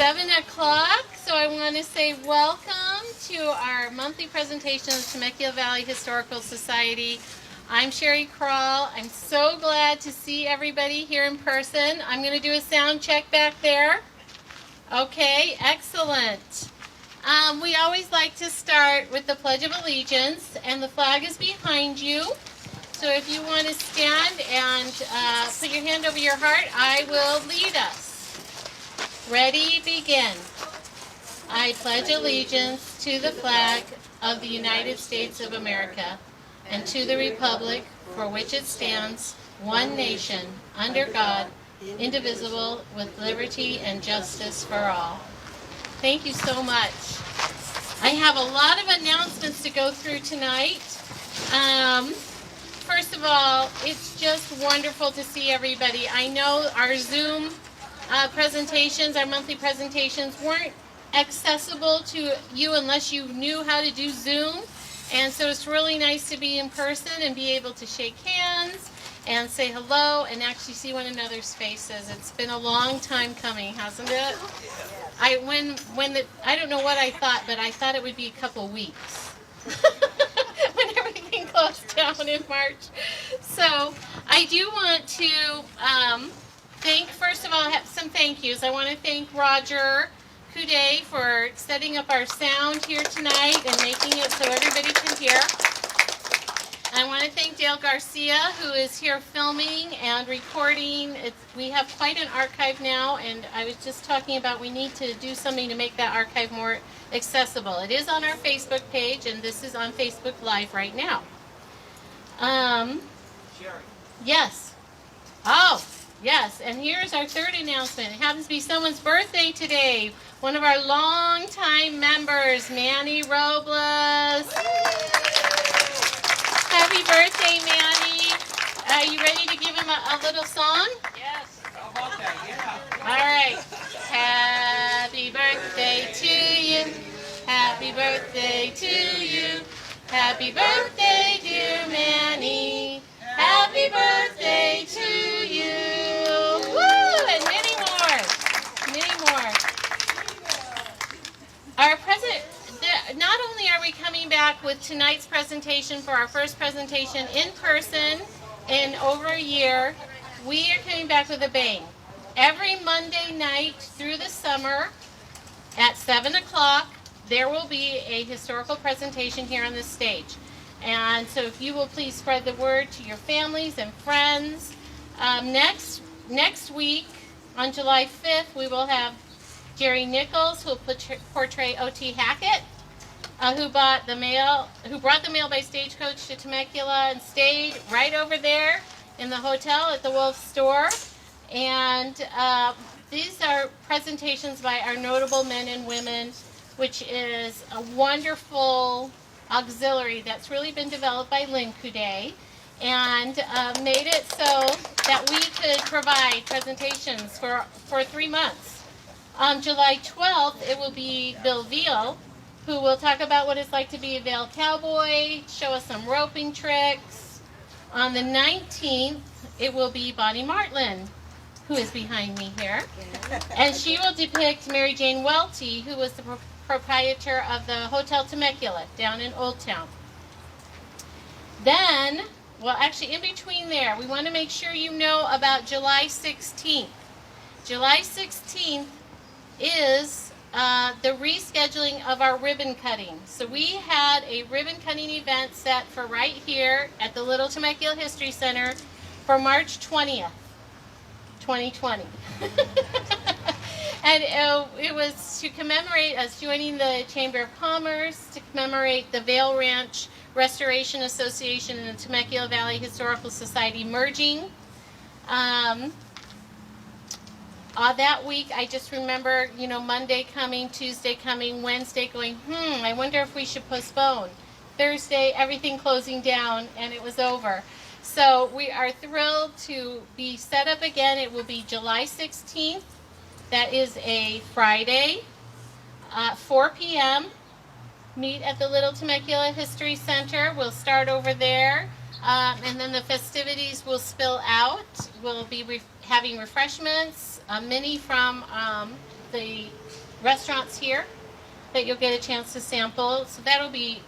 7 o'clock, so I want to say welcome to our monthly presentation of Temecula Valley Historical Society. I'm Sherry Kral. I'm so glad to see everybody here in person. I'm going to do a sound check back there. Okay, excellent. We always like to start with the Pledge of Allegiance, and the flag is behind you. So if you want to stand and put your hand over your heart, I will lead us. Ready, begin. I pledge allegiance to the flag of the United States of America and to the republic for which it stands, one nation, under God, indivisible, with liberty and justice for all. Thank you so much. I have a lot of announcements to go through tonight. First of all, it's just wonderful to see everybody. I know our Zoom presentations, our monthly presentations, weren't accessible to you unless you knew how to do Zoom. And so it's really nice to be in person and be able to shake hands and say hello and actually see one another's faces. It's been a long time coming, hasn't it? I don't know what I thought, but I thought it would be a couple weeks when everything closed down in March. So I do want to first of all, I have some thank yous. I want to thank Roger Coudet for setting up our sound here tonight and making it so everybody can hear. I want to thank Dale Garcia, who is here filming and recording. We have quite an archive now, and I was just talking about we need to do something to make that archive more accessible. It is on our Facebook page, and this is on Facebook Live right now. Sherry. Yes. Oh, yes, and here's our third announcement. It happens to be someone's birthday today. One of our longtime members, Manny Robles. Happy birthday, Manny. Are you ready to give him a little song? Yes. How about that? Yeah. All right. Happy birthday to you. Happy birthday to you. Happy birthday, dear Manny. Happy birthday to you. Woo! And many more. Many more. Our not only are we coming back with tonight's presentation for our first presentation in person in over a year, we are coming back with a bang. Every Monday night through the summer at 7 o'clock, there will be a historical presentation here on this stage. And so if you will please spread the word to your families and friends. Next week, on July 5th, we will have Jerry Nichols, who will portray O.T. Hackett, who brought the mail by stagecoach to Temecula and stayed right over there in the hotel at the Wolf Store. And these are presentations by our notable men and women, which is a wonderful auxiliary that's really been developed by Lynn Coudet and made it so that we could provide presentations for 3 months. On July 12th, it will be Bill Veal, who will talk about what it's like to be a Vail cowboy, show us some roping tricks. On the 19th, it will be Bonnie Martland, who is behind me here. And she will depict Mary Jane Welty, who was the proprietor of the Hotel Temecula down in Old Town. Then, well, actually in between there, we want to make sure you know about July 16th. July 16th is the rescheduling of our ribbon cutting. So we had a ribbon cutting event set for right here at the Little Temecula History Center for March 20th, 2020. And it was to commemorate us joining the Chamber of Commerce, to commemorate the Vail Ranch Restoration Association and the Temecula Valley Historical Society merging. That week, I just remember, Monday coming, Tuesday coming, Wednesday going, I wonder if we should postpone. Thursday, everything closing down, and it was over. So we are thrilled to be set up again. It will be July 16th. That is a Friday, 4 p.m. Meet at the Little Temecula History Center. We'll start over there, and then the festivities will spill out. We'll be having refreshments, many from the restaurants here that you'll get a chance to sample. So that'll be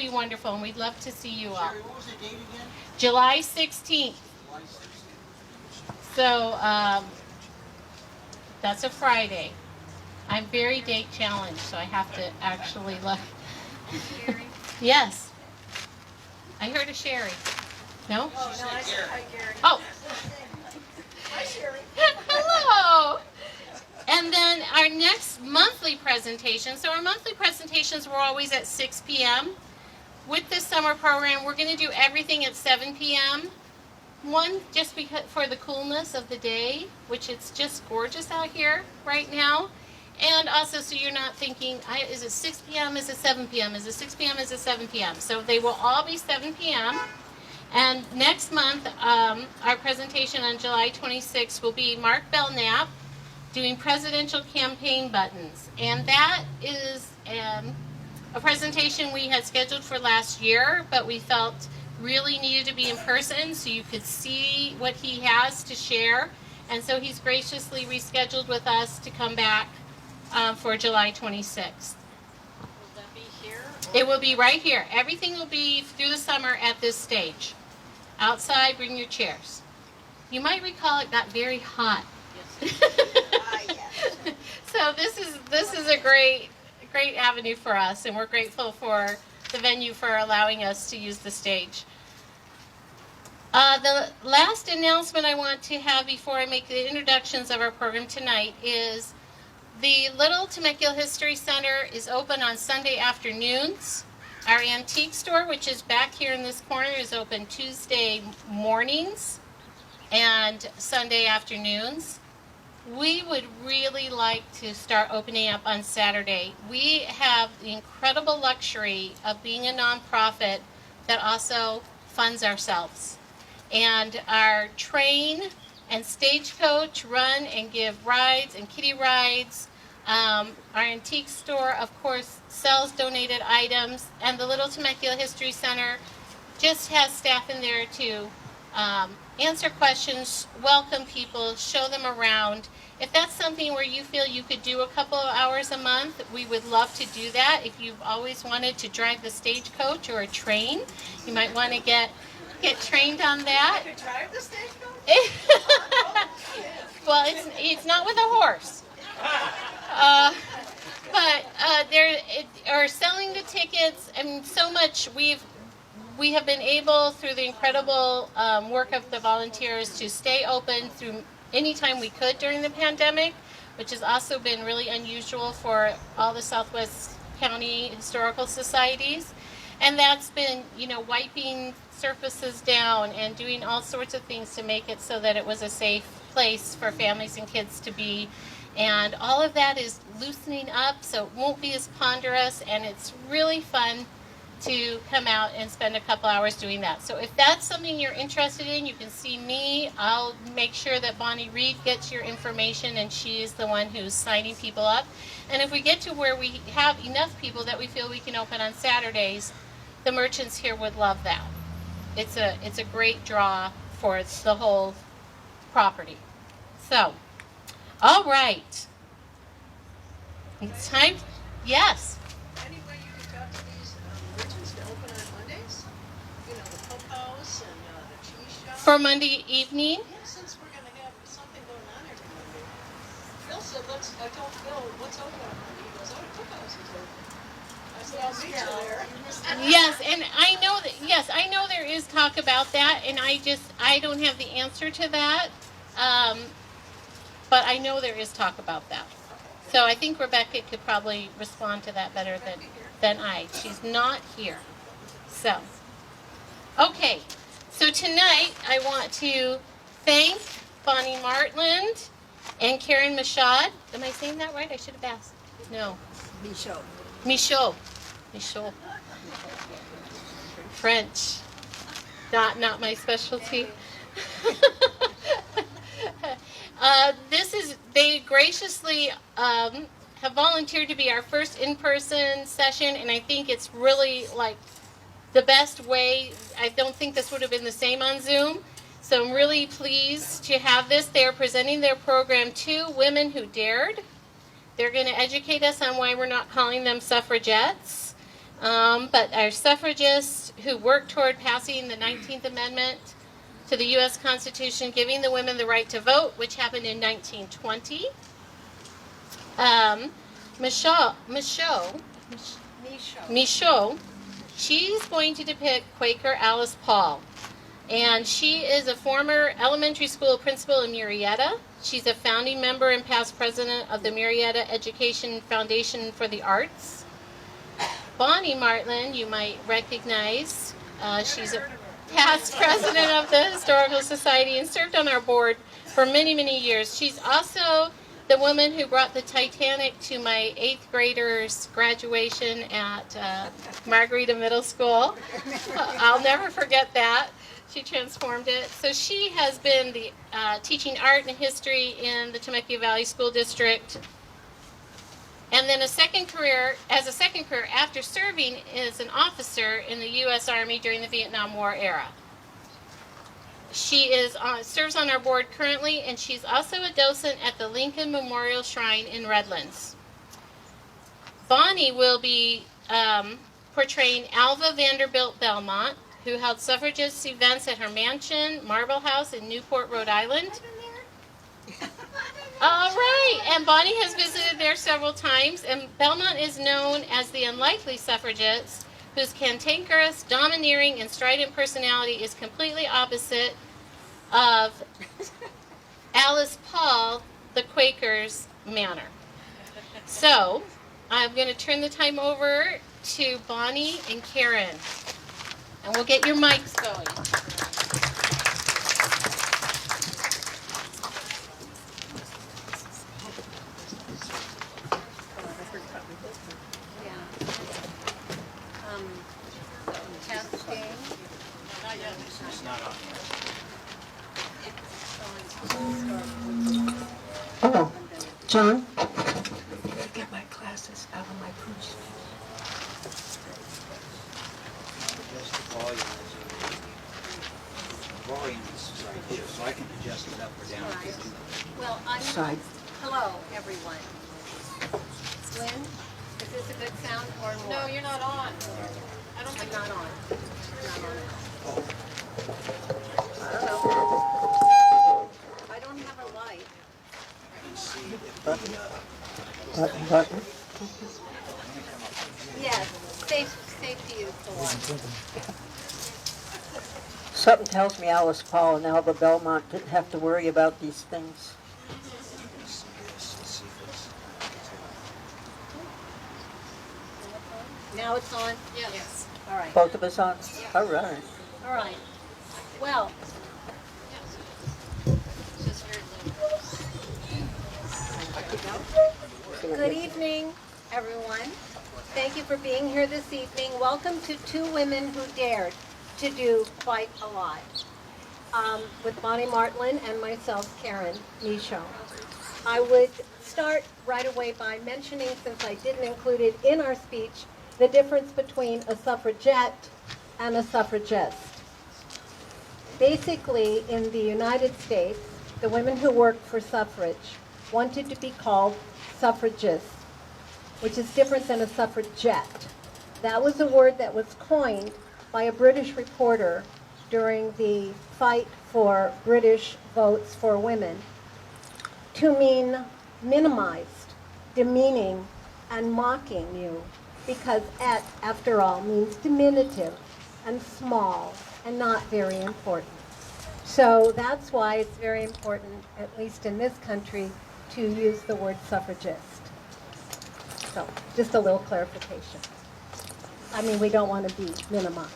wonderful, and we'd love to see you all. Sherry, what was the date again? July 16th. July 16th. So that's a Friday. I'm very date challenged, so I have to actually look. Yes. I heard a Sherry. No? Oh, say Gary. Oh. Hi, Sherry. Hello. And then our next monthly presentation. So our monthly presentations were always at 6 p.m. With this summer program, we're going to do everything at 7 p.m. One, just because for the coolness of the day, which it's just gorgeous out here right now. And also so you're not thinking, is it 6 p.m., is it 7 p.m., is it 6 p.m., is it 7 p.m.? So they will all be 7 p.m. And next month, our presentation on July 26th will be Mark Belknap doing presidential campaign buttons. And that is a presentation we had scheduled for last year, but we felt really needed to be in person so you could see what he has to share. And so he's graciously rescheduled with us to come back for July 26th. Will that be here? It will be right here. Everything will be through the summer at this stage. Outside, bring your chairs. You might recall it got very hot. Yes. Yes. So this is a great avenue for us, and we're grateful for the venue for allowing us to use the stage. The last announcement I want to have before I make the introductions of our program tonight is the Little Temecula History Center is open on Sunday afternoons. Our antique store, which is back here in this corner, is open Tuesday mornings and Sunday afternoons. We would really like to start opening up on Saturday. We have the incredible luxury of being a nonprofit that also funds ourselves. And our train and stagecoach run and give rides and kiddie rides. Our antique store, of course, sells donated items, and the Little Temecula History Center just has staff in there to answer questions, welcome people, show them around. If that's something where you feel you could do a couple of hours a month, we would love to do that. If you've always wanted to drive the stagecoach or a train, you might want to get trained on that. You drive the stagecoach? Well, it's not with a horse. But are selling the tickets, and so much we have been able, through the incredible work of the volunteers, to stay open through any time we could during the pandemic, which has also been really unusual for all the Southwest County historical societies. And that's been, wiping surfaces down and doing all sorts of things to make it so that it was a safe place for families and kids to be. And all of that is loosening up, so it won't be as ponderous, and it's really fun to come out and spend a couple hours doing that. So if that's something you're interested in, you can see me. I'll make sure that Bonnie Reed gets your information, and she is the one who's signing people up. And if we get to where we have enough people that we feel we can open on Saturdays, the merchants here would love that. It's a great draw for the whole property. So, all right. It's time. Yes. Any way you could talk to these merchants to open on Mondays? The Pope House and the cheese shop? For Monday evening. Yeah, since we're going to have something going on every Monday. Phil said, I told Phil, what's open on Monday? He goes, the Pope House is open. I said, I'll meet you there. Yes, and I know there is talk about that, and I don't have the answer to that. But I know there is talk about that. So I think Rebecca could probably respond to that better than I. She's not here. So, okay. So tonight I want to thank Bonnie Martland and Karen Michaud. Am I saying that right? I should have asked. No. Michaud. French. Not my specialty. They graciously have volunteered to be our first in-person session, and I think it's really like the best way. I don't think this would have been the same on Zoom, so I'm really pleased to have this. They are presenting their program, Two Women Who Dared. They're going to educate us on why we're not calling them suffragettes. But our suffragists who worked toward passing the 19th Amendment to the U.S. Constitution, giving the women the right to vote, which happened in 1920. Michaud, she's going to depict Quaker Alice Paul. And she is a former elementary school principal in Murrieta. She's a founding member and past president of the Murrieta Education Foundation for the Arts. Bonnie Martland, you might recognize. She's a past president of the Historical Society and served on our board for many, many years. She's also the woman who brought the Titanic to my 8th grader's graduation at Margarita Middle School. I'll never forget that. She transformed it. So she has been teaching art and history in the Temecula Valley School District. And then as a second career after serving as an officer in the U.S. Army during the Vietnam War era. She serves on our board currently, and she's also a docent at the Lincoln Memorial Shrine in Redlands. Bonnie will be portraying Alva Vanderbilt Belmont, who held suffragist events at her mansion, Marble House in Newport, Rhode Island. All right, and Bonnie has visited there several times, and Belmont is known as the unlikely suffragist, whose cantankerous, domineering, and strident personality is completely opposite of Alice Paul, the Quaker's manner. So, I'm going to turn the time over to Bonnie and Karen. And we'll get your mics going. Testing. It's not on here. Oh, John? Get my glasses out of my purse. Adjust the volume is right here, so I can adjust it up or down. Right. Well, Side. hello, everyone. Lynn, is this a good sound or more? No, you're not on. I don't I'm think not on. I'm not on. I don't know. I don't have a light. Button. Yes, safety is the one. Something tells me Alice Paul and Alva Belmont didn't have to worry about these things. Now it's on? Yes. All right. Both of us on? All right. All right. Well, It's just very little. good evening, everyone. Thank you for being here this evening. Welcome to Two Women Who Dared to Do Quite a Lot, with Bonnie Martland and myself, Karen Michaud. I would start right away by mentioning, since I didn't include it in our speech, the difference between a suffragette and a suffragist. Basically, in the United States, the women who worked for suffrage wanted to be called suffragists, which is different than a suffragette. That was a word that was coined by a British reporter during the fight for British votes for women to mean minimized, demeaning, and mocking you, because et, after all, means diminutive and small and not very important. So that's why it's very important, at least in this country, to use the word suffragist. So, just a little clarification. I mean, we don't want to be minimized.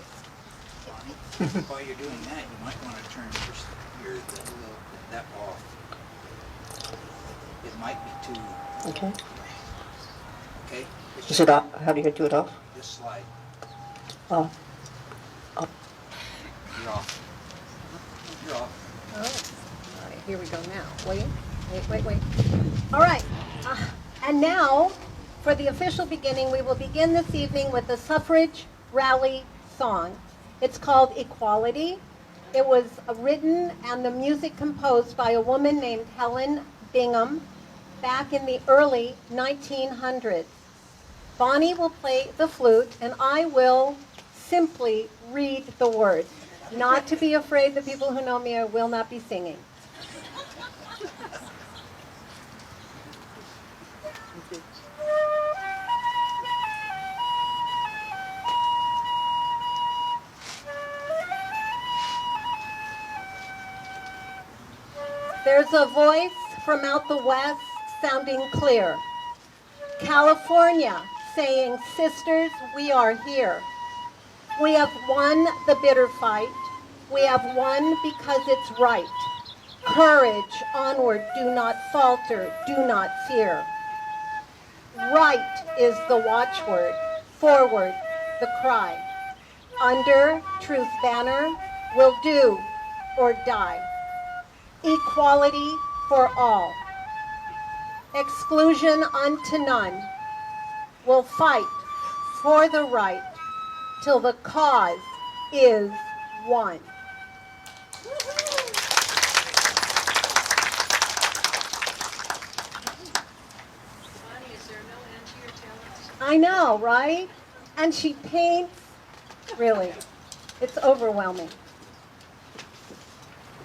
While you're doing that, you might want to turn that off. It might be too, Okay. okay? It's Is it off? How do you do it off? This slide, Oh. you're off. You're off. Oh, all right, here we go now. Wait. All right, and now, for the official beginning, we will begin this evening with the suffrage rally song. It's called Equality. It was written and the music composed by a woman named Helen Bingham. back in the early 1900s. Bonnie will play the flute, and I will simply read the words. Not to be afraid, the people who know me, I will not be singing. There's a voice from out the west sounding clear. California saying, sisters, we are here. We have won the bitter fight. We have won because it's right. Courage, onward, do not falter, do not fear. Right is the watchword, forward the cry. Under truth's banner, we'll do or die. Equality for all. Exclusion unto none. We'll fight for the right till the cause is won. Bonnie, is there no end to your talents? I know, right? And she paints, really, it's overwhelming.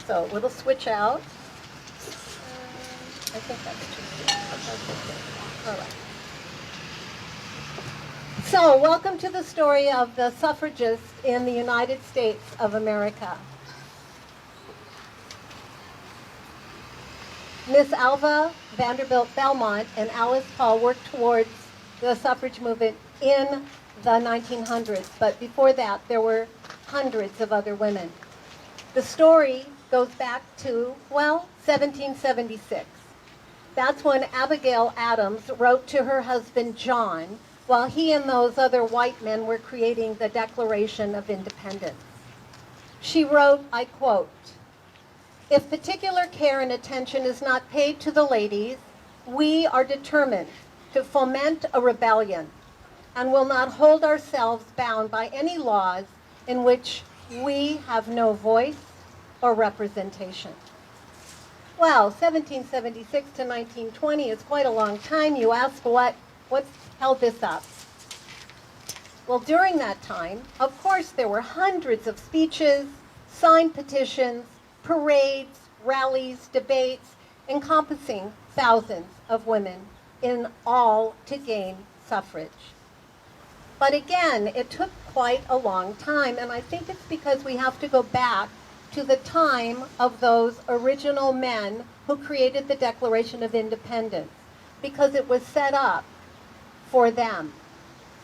So it'll switch out. I think that's too. All right. So, welcome to the story of the suffragists in the United States of America. Miss Alva Vanderbilt Belmont and Alice Paul worked towards the suffrage movement in the 1900s, but before that, there were hundreds of other women. The story goes back to, well, 1776. That's when Abigail Adams wrote to her husband John while he and those other white men were creating the Declaration of Independence. She wrote, I quote, "If particular care and attention is not paid to the ladies, we are determined to foment a rebellion and will not hold ourselves bound by any laws in which we have no voice or representation." Well, 1776 to 1920 is quite a long time. You ask what's held this up? Well, during that time, of course, there were hundreds of speeches, signed petitions, parades, rallies, debates, encompassing thousands of women in all to gain suffrage. But again, it took quite a long time, and I think it's because we have to go back to the time of those original men who created the Declaration of Independence, because it was set up for them.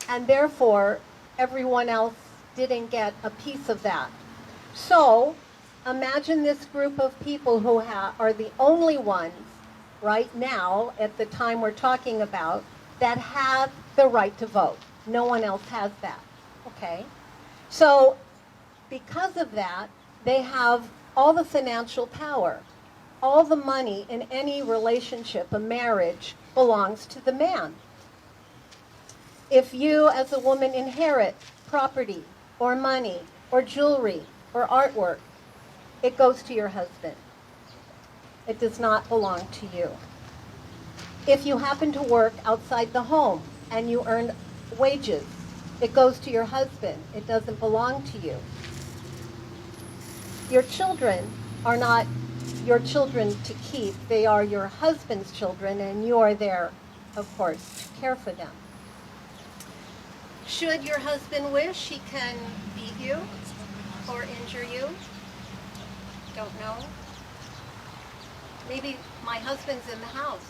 And therefore, everyone else didn't get a piece of that. So, imagine this group of people who are the only ones right now, at the time we're talking about, that have the right to vote. No one else has that, okay? So, because of that, they have all the financial power. All the money in any relationship, a marriage, belongs to the man. If you, as a woman, inherit property or money or jewelry or artwork, it goes to your husband. It does not belong to you. If you happen to work outside the home and you earn wages, it goes to your husband. It doesn't belong to you. Your children are not your children to keep. They are your husband's children, and you are there, of course, to care for them. Should your husband wish, he can beat you or injure you. Don't know. Maybe my husband's in the house.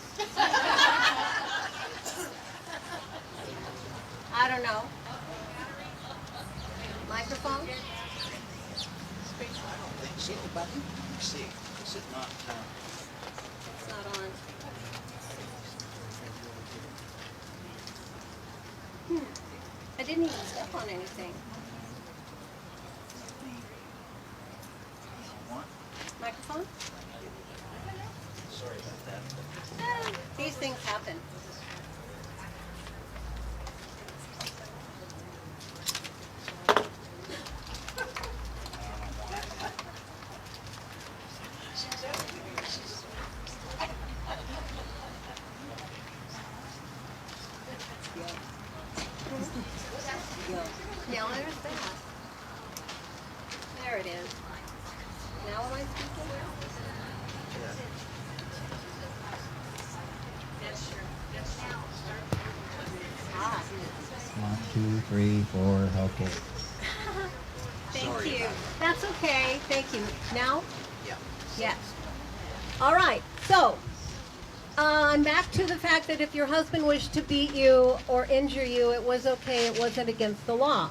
I don't know. Microphone? I don't think so, but let me see. Is it not? It's not on. I didn't even step on anything. What? Microphone? Sorry about that. These things happen. Now there's that. There it is. Now am I speaking? Ah, 1, 2, 3, 4. Okay. thank you. That's okay. Thank you. Now? Yeah. Yes. All right. So, I'm back to the fact that if your husband wished to beat you or injure you, it was okay. It wasn't against the law.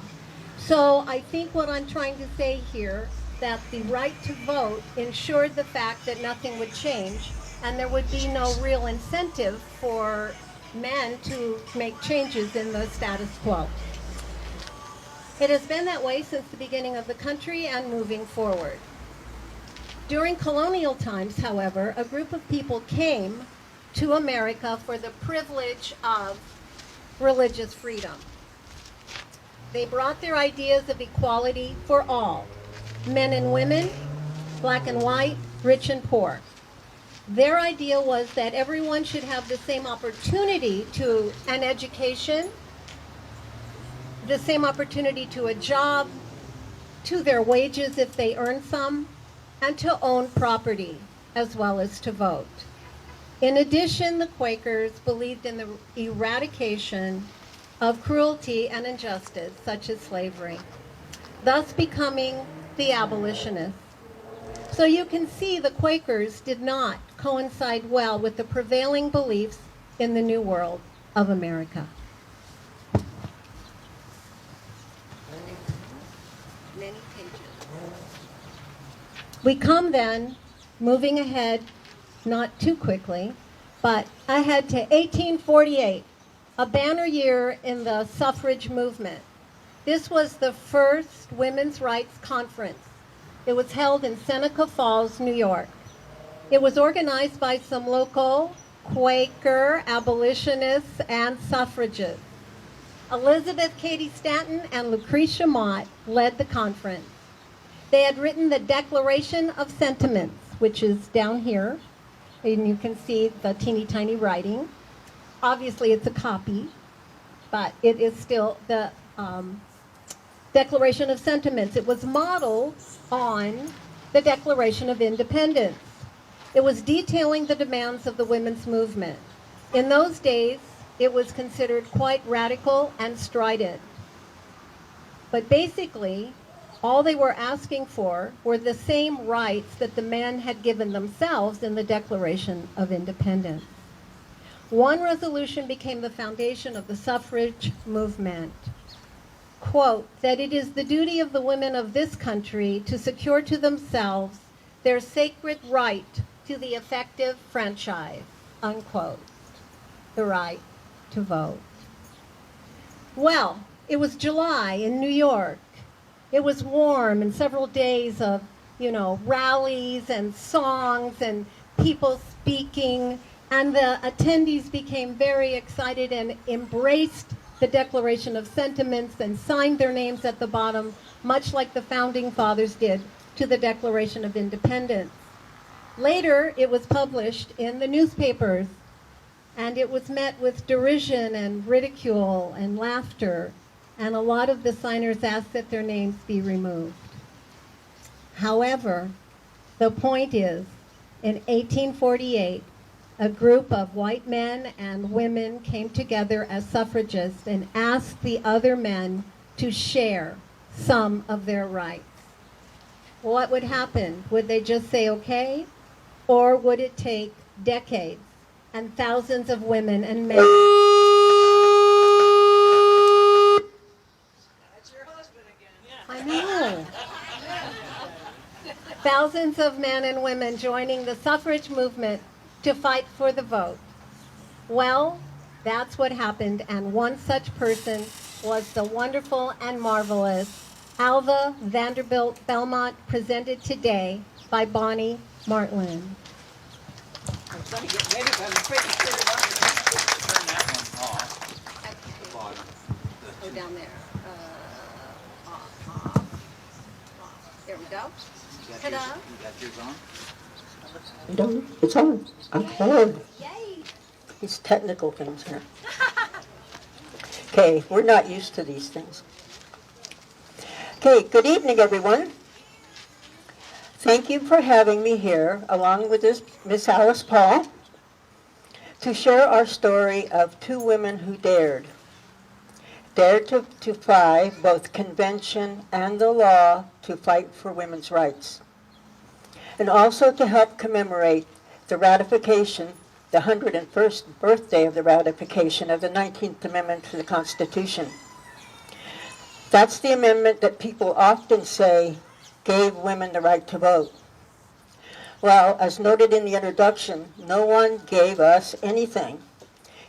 So I think what I'm trying to say here, that the right to vote ensured the fact that nothing would change and there would be no real incentive for men to make changes in the status quo. It has been that way since the beginning of the country and moving forward. During colonial times, however, a group of people came to America for the privilege of religious freedom. They brought their ideas of equality for all, men and women, black and white, rich and poor. Their idea was that everyone should have the same opportunity to an education, the same opportunity to a job, to their wages if they earn some, and to own property, as well as to vote. In addition, the Quakers believed in the eradication of cruelty and injustice, such as slavery, thus becoming the abolitionists. So you can see the Quakers did not coincide well with the prevailing beliefs in the New World of America. Many pages. We come then, moving ahead, not too quickly, but ahead to 1848, a banner year in the suffrage movement. This was the first women's rights conference. It was held in Seneca Falls, New York. It was organized by some local Quaker abolitionists and suffragists. Elizabeth Cady Stanton and Lucretia Mott led the conference. They had written the Declaration of Sentiments, which is down here, and you can see the teeny tiny writing. Obviously, it's a copy, but it is still the Declaration of Sentiments. It was modeled on the Declaration of Independence. It was detailing the demands of the women's movement. In those days, it was considered quite radical and strident. But basically, all they were asking for were the same rights that the men had given themselves in the Declaration of Independence. One resolution became the foundation of the suffrage movement. Quote, that it is the duty of the women of this country to secure to themselves their sacred right to the effective franchise, unquote, the right to vote. Well, it was July in New York. It was warm and several days of, rallies and songs and people speaking, and the attendees became very excited and embraced the Declaration of Sentiments and signed their names at the bottom, much like the Founding Fathers did to the Declaration of Independence. Later, it was published in the newspapers, and it was met with derision and ridicule and laughter, and a lot of the signers asked that their names be removed. However, the point is, in 1848, a group of white men and women came together as suffragists and asked the other men to share some of their rights. What would happen? Would they just say okay? Or would it take decades and thousands of women and men? That's your husband again. I know. Thousands of men and women joining the suffrage movement to fight for the vote. Well, that's what happened, and one such person was the wonderful and marvelous Alva Vanderbilt Belmont, presented today by Bonnie Martland. I'm trying to get ready, but I'm afraid to turn it on. Turn that one off. The bottom. Go down there. Off. There we go. You got yours, Ta-da. you got yours on? No, it's on. I'm bored. Yay! These technical things here. Okay, we're not used to these things. Okay, good evening, everyone. Thank you for having me here, along with Miss Alice Paul, to share our story of two women who dared to defy both convention and the law to fight for women's rights, and also to help commemorate the ratification, the 101st birthday of the ratification of the 19th Amendment to the Constitution. That's the amendment that people often say gave women the right to vote. Well, as noted in the introduction, no one gave us anything.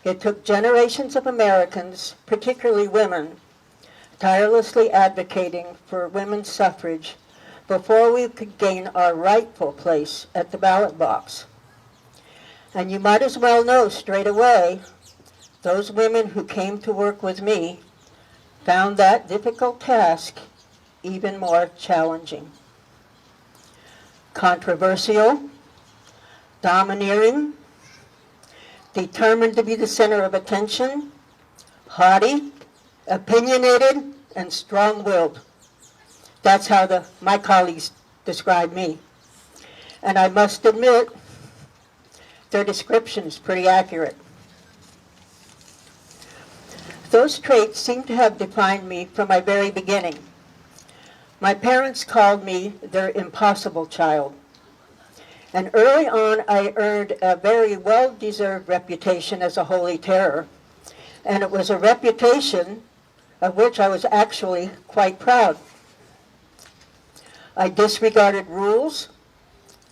It took generations of Americans, particularly women, tirelessly advocating for women's suffrage before we could gain our rightful place at the ballot box. And you might as well know straight away, those women who came to work with me found that difficult task even more challenging. Controversial, domineering, determined to be the center of attention, haughty, opinionated, and strong-willed. That's how my colleagues describe me. And I must admit, their description is pretty accurate. Those traits seem to have defined me from my very beginning. My parents called me their impossible child. And early on, I earned a very well-deserved reputation as a holy terror. And it was a reputation of which I was actually quite proud. I disregarded rules.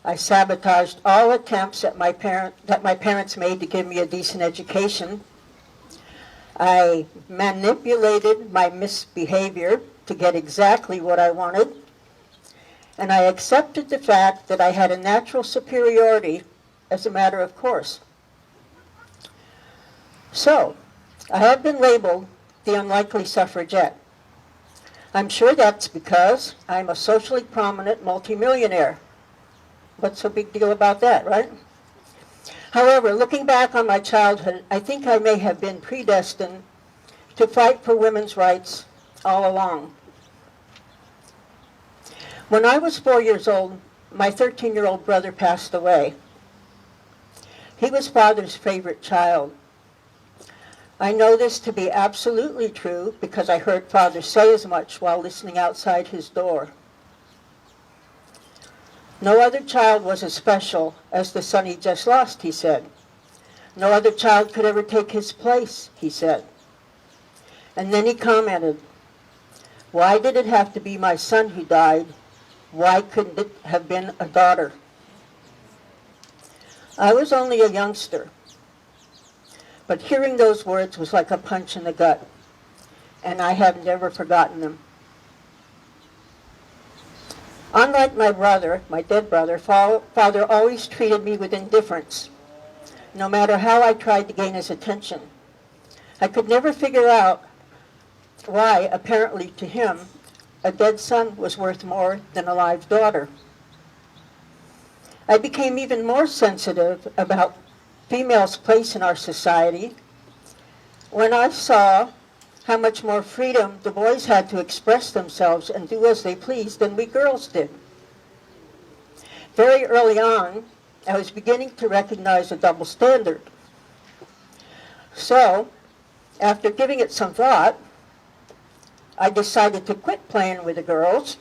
I sabotaged all attempts that my parents made to give me a decent education. I manipulated my misbehavior to get exactly what I wanted. And I accepted the fact that I had a natural superiority as a matter of course. So, I have been labeled the unlikely suffragette. I'm sure that's because I'm a socially prominent multimillionaire. What's so big deal about that, right? However, looking back on my childhood, I think I may have been predestined to fight for women's rights all along. When I was 4 years old, my 13-year-old brother passed away. He was Father's favorite child. I know this to be absolutely true because I heard Father say as much while listening outside his door. No other child was as special as the son he just lost, he said. No other child could ever take his place, he said. And then he commented, why did it have to be my son who died? Why couldn't it have been a daughter? I was only a youngster, but hearing those words was like a punch in the gut, and I have never forgotten them. Unlike my brother, my dead brother, Father always treated me with indifference, no matter how I tried to gain his attention. I could never figure out why, apparently to him, a dead son was worth more than a live daughter. I became even more sensitive about females' place in our society when I saw how much more freedom the boys had to express themselves and do as they pleased than we girls did. Very early on, I was beginning to recognize a double standard. So, after giving it some thought, I decided to quit playing with the girls,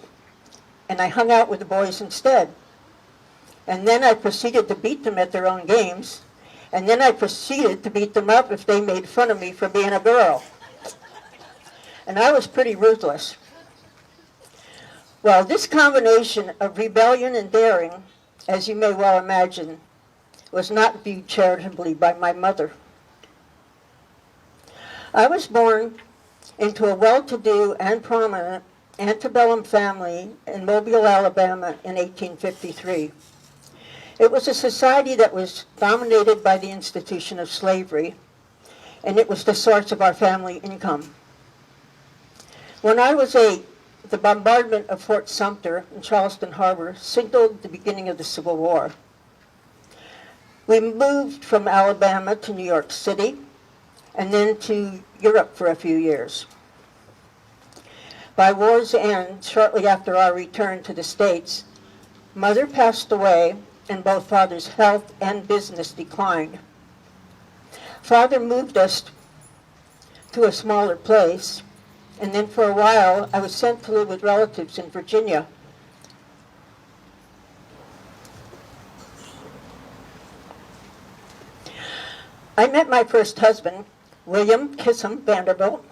and I hung out with the boys instead. And then I proceeded to beat them at their own games, and then I proceeded to beat them up if they made fun of me for being a girl. And I was pretty ruthless. Well, this combination of rebellion and daring, as you may well imagine, was not viewed charitably by my mother. I was born into a well-to-do and prominent antebellum family in Mobile, Alabama in 1853. It was a society that was dominated by the institution of slavery, and it was the source of our family income. When I was 8, the bombardment of Fort Sumter in Charleston Harbor signaled the beginning of the Civil War. We moved from Alabama to New York City, and then to Europe for a few years. By war's end, shortly after our return to the States, Mother passed away and both Father's health and business declined. Father moved us to a smaller place, and then for a while I was sent to live with relatives in Virginia. I met my first husband, William Kissam Vanderbilt,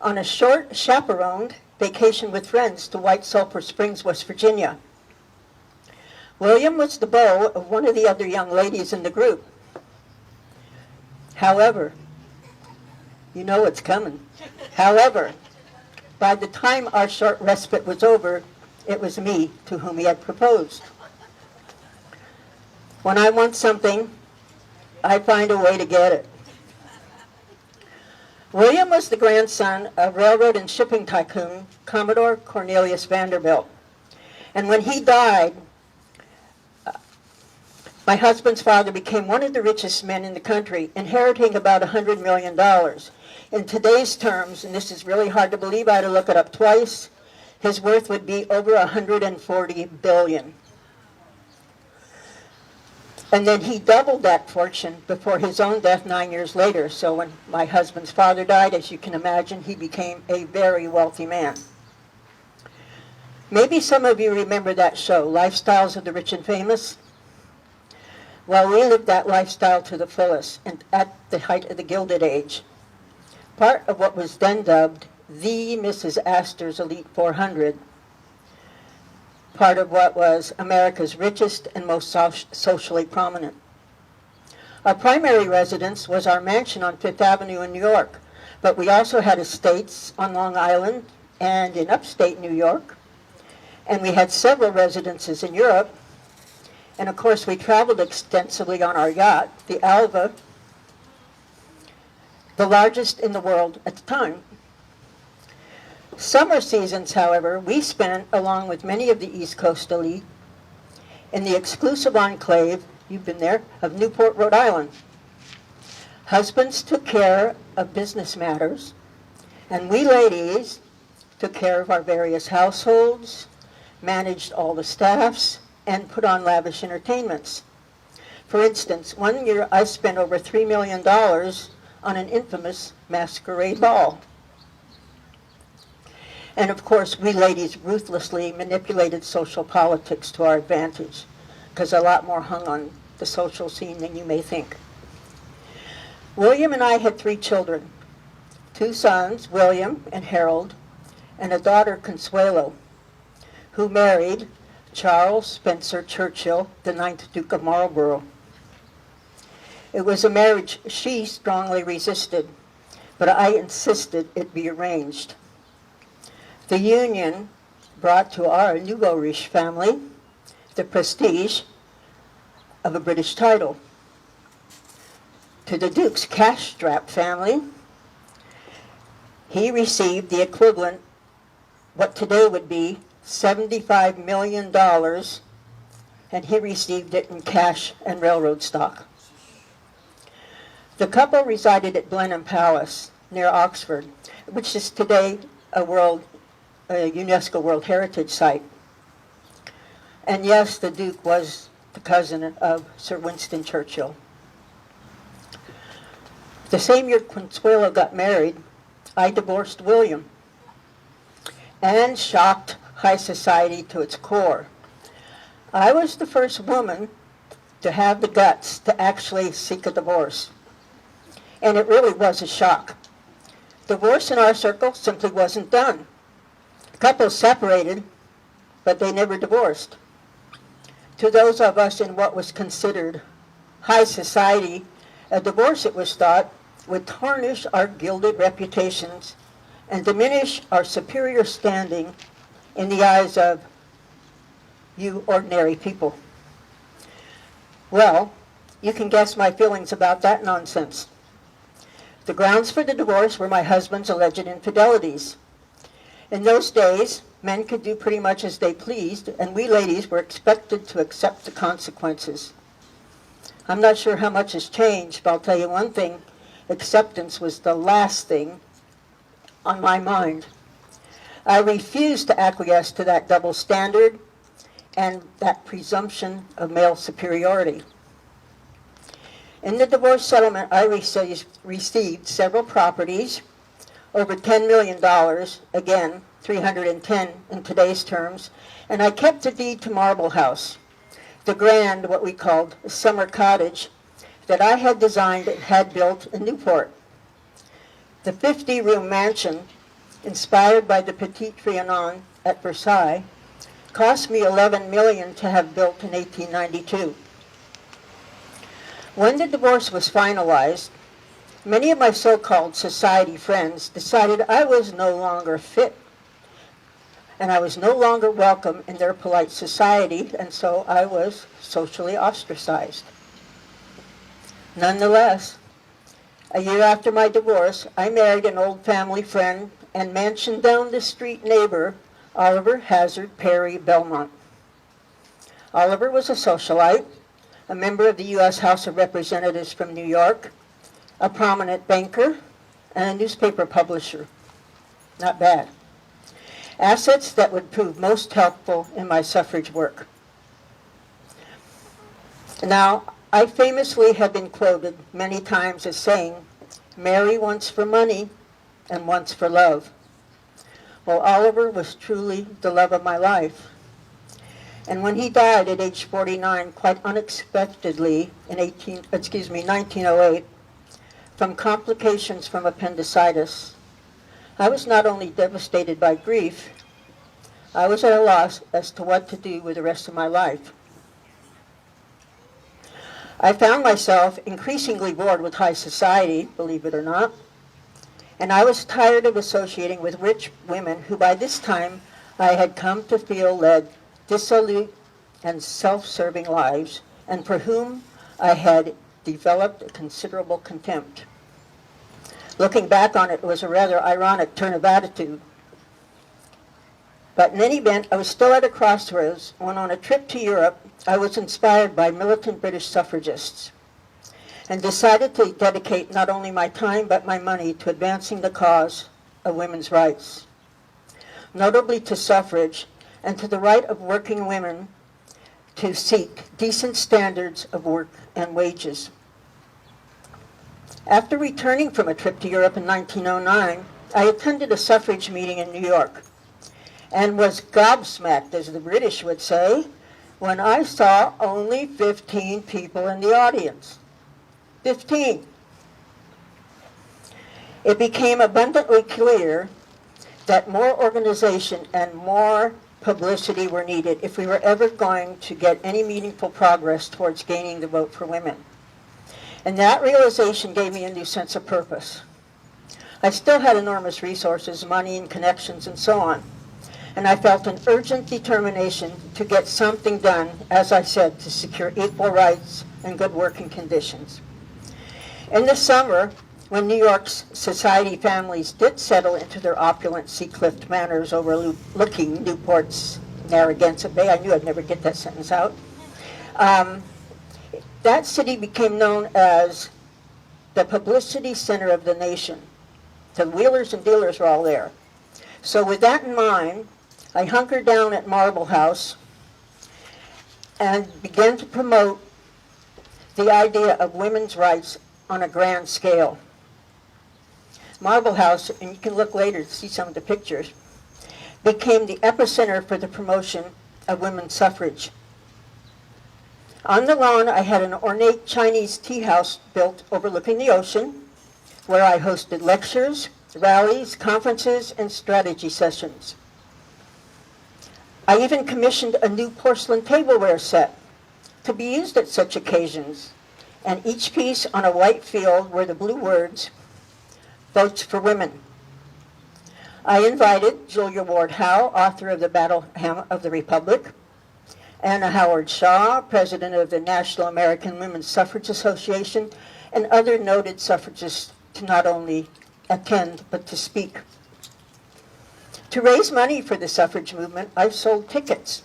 on a short chaperoned vacation with friends to White Sulphur Springs, West Virginia. William was the beau of one of the other young ladies in the group. However, you know it's coming. However, by the time our short respite was over, it was me to whom he had proposed. When I want something, I find a way to get it. William was the grandson of railroad and shipping tycoon Commodore Cornelius Vanderbilt. And when he died, my husband's father became one of the richest men in the country, inheriting about $100 million. In today's terms, and this is really hard to believe, I had to look it up twice, his worth would be over $140 billion. And then he doubled that fortune before his own death 9 years later. So when my husband's father died, as you can imagine, he became a very wealthy man. Maybe some of you remember that show, Lifestyles of the Rich and Famous. Well, we lived that lifestyle to the fullest, and at the height of the Gilded Age. Part of what was then dubbed the Mrs. Astor's Elite 400. Part of what was America's richest and most socially prominent. Our primary residence was our mansion on Fifth Avenue in New York, but we also had estates on Long Island and in upstate New York, and we had several residences in Europe, and of course we traveled extensively on our yacht, the Alva, the largest in the world at the time. Summer seasons, however, we spent, along with many of the East Coast elite, in the exclusive enclave, you've been there, of Newport, Rhode Island. Husbands took care of business matters, and we ladies took care of our various households, managed all the staffs, and put on lavish entertainments. For instance, one year I spent over $3 million on an infamous masquerade ball. And of course, we ladies ruthlessly manipulated social politics to our advantage, because a lot more hung on the social scene than you may think. William and I had 3 children, 2 sons, William and Harold, and a daughter, Consuelo, who married Charles Spencer Churchill, the 9th Duke of Marlborough. It was a marriage she strongly resisted, but I insisted it be arranged. The union brought to our Lugorich family the prestige of a British title. To the Duke's cash-strapped family, he received the equivalent, what today would be $75 million, and he received it in cash and railroad stock. The couple resided at Blenheim Palace near Oxford, which is today a UNESCO World Heritage Site. And yes, the Duke was the cousin of Sir Winston Churchill. The same year Consuelo got married, I divorced William and shocked high society to its core. I was the first woman to have the guts to actually seek a divorce. And it really was a shock. Divorce in our circle simply wasn't done. Couples separated, but they never divorced. To those of us in what was considered high society, a divorce, it was thought, would tarnish our gilded reputations and diminish our superior standing in the eyes of you ordinary people. Well, you can guess my feelings about that nonsense. The grounds for the divorce were my husband's alleged infidelities. In those days, men could do pretty much as they pleased, and we ladies were expected to accept the consequences. I'm not sure how much has changed, but I'll tell you one thing. acceptance was the last thing on my mind. I refused to acquiesce to that double standard and that presumption of male superiority. In the divorce settlement, I received several properties, over $10 million, again, 310 in today's terms, and I kept the deed to Marble House, the grand, what we called, summer cottage that I had designed and had built in Newport. The 50-room mansion, inspired by the Petit Trianon at Versailles, cost me $11 million to have built in 1892. When the divorce was finalized, many of my so-called society friends decided I was no longer fit and I was no longer welcome in their polite society, and so I was socially ostracized. Nonetheless, a year after my divorce, I married an old family friend and mansion down the street neighbor, Oliver Hazard Perry Belmont. Oliver was a socialite, a member of the U.S. House of Representatives from New York, a prominent banker, and a newspaper publisher. Not bad. Assets that would prove most helpful in my suffrage work. Now, I famously have been quoted many times as saying, marry once for money and once for love. Well, Oliver was truly the love of my life. And when he died at age 49, quite unexpectedly in 1908, from complications from appendicitis, I was not only devastated by grief, I was at a loss as to what to do with the rest of my life. I found myself increasingly bored with high society, believe it or not, and I was tired of associating with rich women who by this time I had come to feel led dissolute and self-serving lives, and for whom I had developed a considerable contempt. Looking back on it, it was a rather ironic turn of attitude. But in any event, I was still at a crossroads when on a trip to Europe, I was inspired by militant British suffragists and decided to dedicate not only my time but my money to advancing the cause of women's rights, notably to suffrage and to the right of working women to seek decent standards of work and wages. After returning from a trip to Europe in 1909, I attended a suffrage meeting in New York and was gobsmacked, as the British would say, when I saw only 15 people in the audience. 15. It became abundantly clear that more organization and more publicity were needed if we were ever going to get any meaningful progress towards gaining the vote for women. And that realization gave me a new sense of purpose. I still had enormous resources, money and connections and so on. And I felt an urgent determination to get something done, as I said, to secure equal rights and good working conditions. In the summer, when New York's society families did settle into their opulent Seacliff manors overlooking Newport's Narragansett Bay, I knew I'd never get that sentence out, that city became known as the publicity center of the nation. The wheelers and dealers were all there. So with that in mind, I hunkered down at Marble House and began to promote the idea of women's rights on a grand scale. Marble House, and you can look later to see some of the pictures, became the epicenter for the promotion of women's suffrage. On the lawn, I had an ornate Chinese tea house built overlooking the ocean, where I hosted lectures, rallies, conferences, and strategy sessions. I even commissioned a new porcelain tableware set to be used at such occasions, and each piece on a white field were the blue words, "Votes for Women." I invited Julia Ward Howe, author of The Battle Hymn of the Republic, Anna Howard Shaw, president of the National American Women's Suffrage Association, and other noted suffragists to not only attend but to speak. To raise money for the suffrage movement, I sold tickets,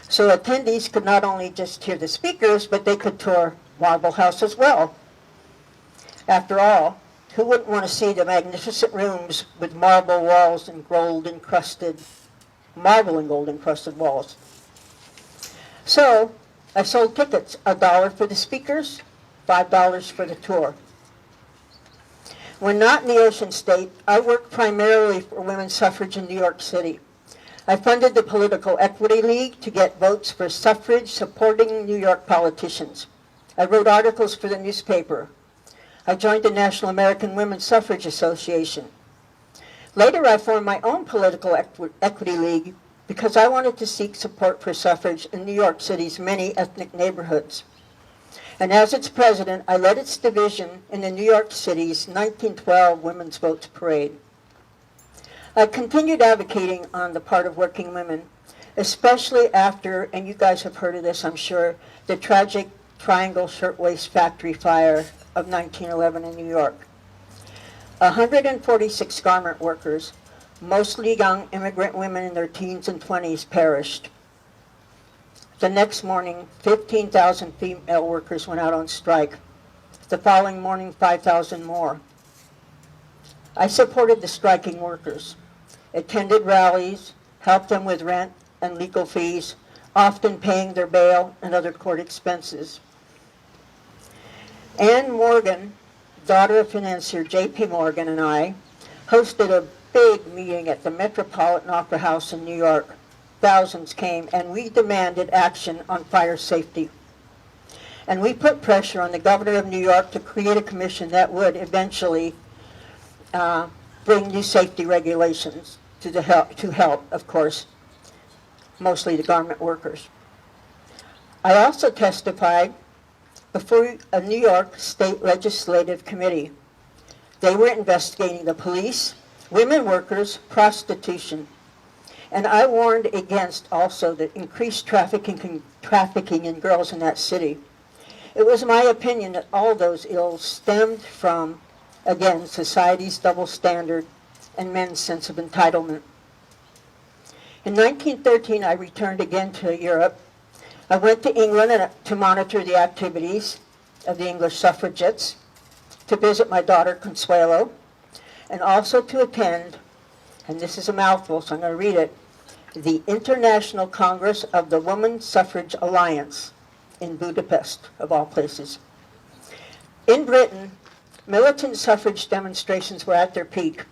so attendees could not only just hear the speakers, but they could tour Marble House as well. After all, Who wouldn't want to see the magnificent rooms with marble walls and marble and gold encrusted walls? So I sold tickets, $1 for the speakers, $5 for the tour. When not in the Ocean State, I worked primarily for women's suffrage in New York City. I funded the Political Equity League to get votes for suffrage supporting New York politicians. I wrote articles for the newspaper. I joined the National American Women's Suffrage Association. Later, I formed my own Political Equity League because I wanted to seek support for suffrage in New York City's many ethnic neighborhoods. And as its president, I led its division in the New York City's 1912 Women's Votes Parade. I continued advocating on the part of working women, especially after, and you guys have heard of this, I'm sure, the tragic Triangle Shirtwaist Factory fire of 1911 in New York. 146 garment workers, mostly young immigrant women in their teens and 20s, perished. The next morning, 15,000 female workers went out on strike. The following morning, 5,000 more. I supported the striking workers, attended rallies, helped them with rent and legal fees, often paying their bail and other court expenses. Ann Morgan, daughter of financier J.P. Morgan, and I hosted a big meeting at the Metropolitan Opera House in New York. Thousands came, and we demanded action on fire safety. And we put pressure on the governor of New York to create a commission that would eventually bring new safety regulations to help, of course, mostly the garment workers. I also testified before a New York State Legislative Committee. They were investigating the police, women workers, prostitution, and I warned against also the increased trafficking in girls in that city. It was my opinion that all those ills stemmed from, again, society's double standard and men's sense of entitlement. In 1913, I returned again to Europe. I went to England to monitor the activities of the English suffragettes, to visit my daughter Consuelo, and also to attend, and this is a mouthful, so I'm going to read it, the International Congress of the Women's Suffrage Alliance in Budapest, of all places. In Britain, militant suffrage demonstrations were at their peak.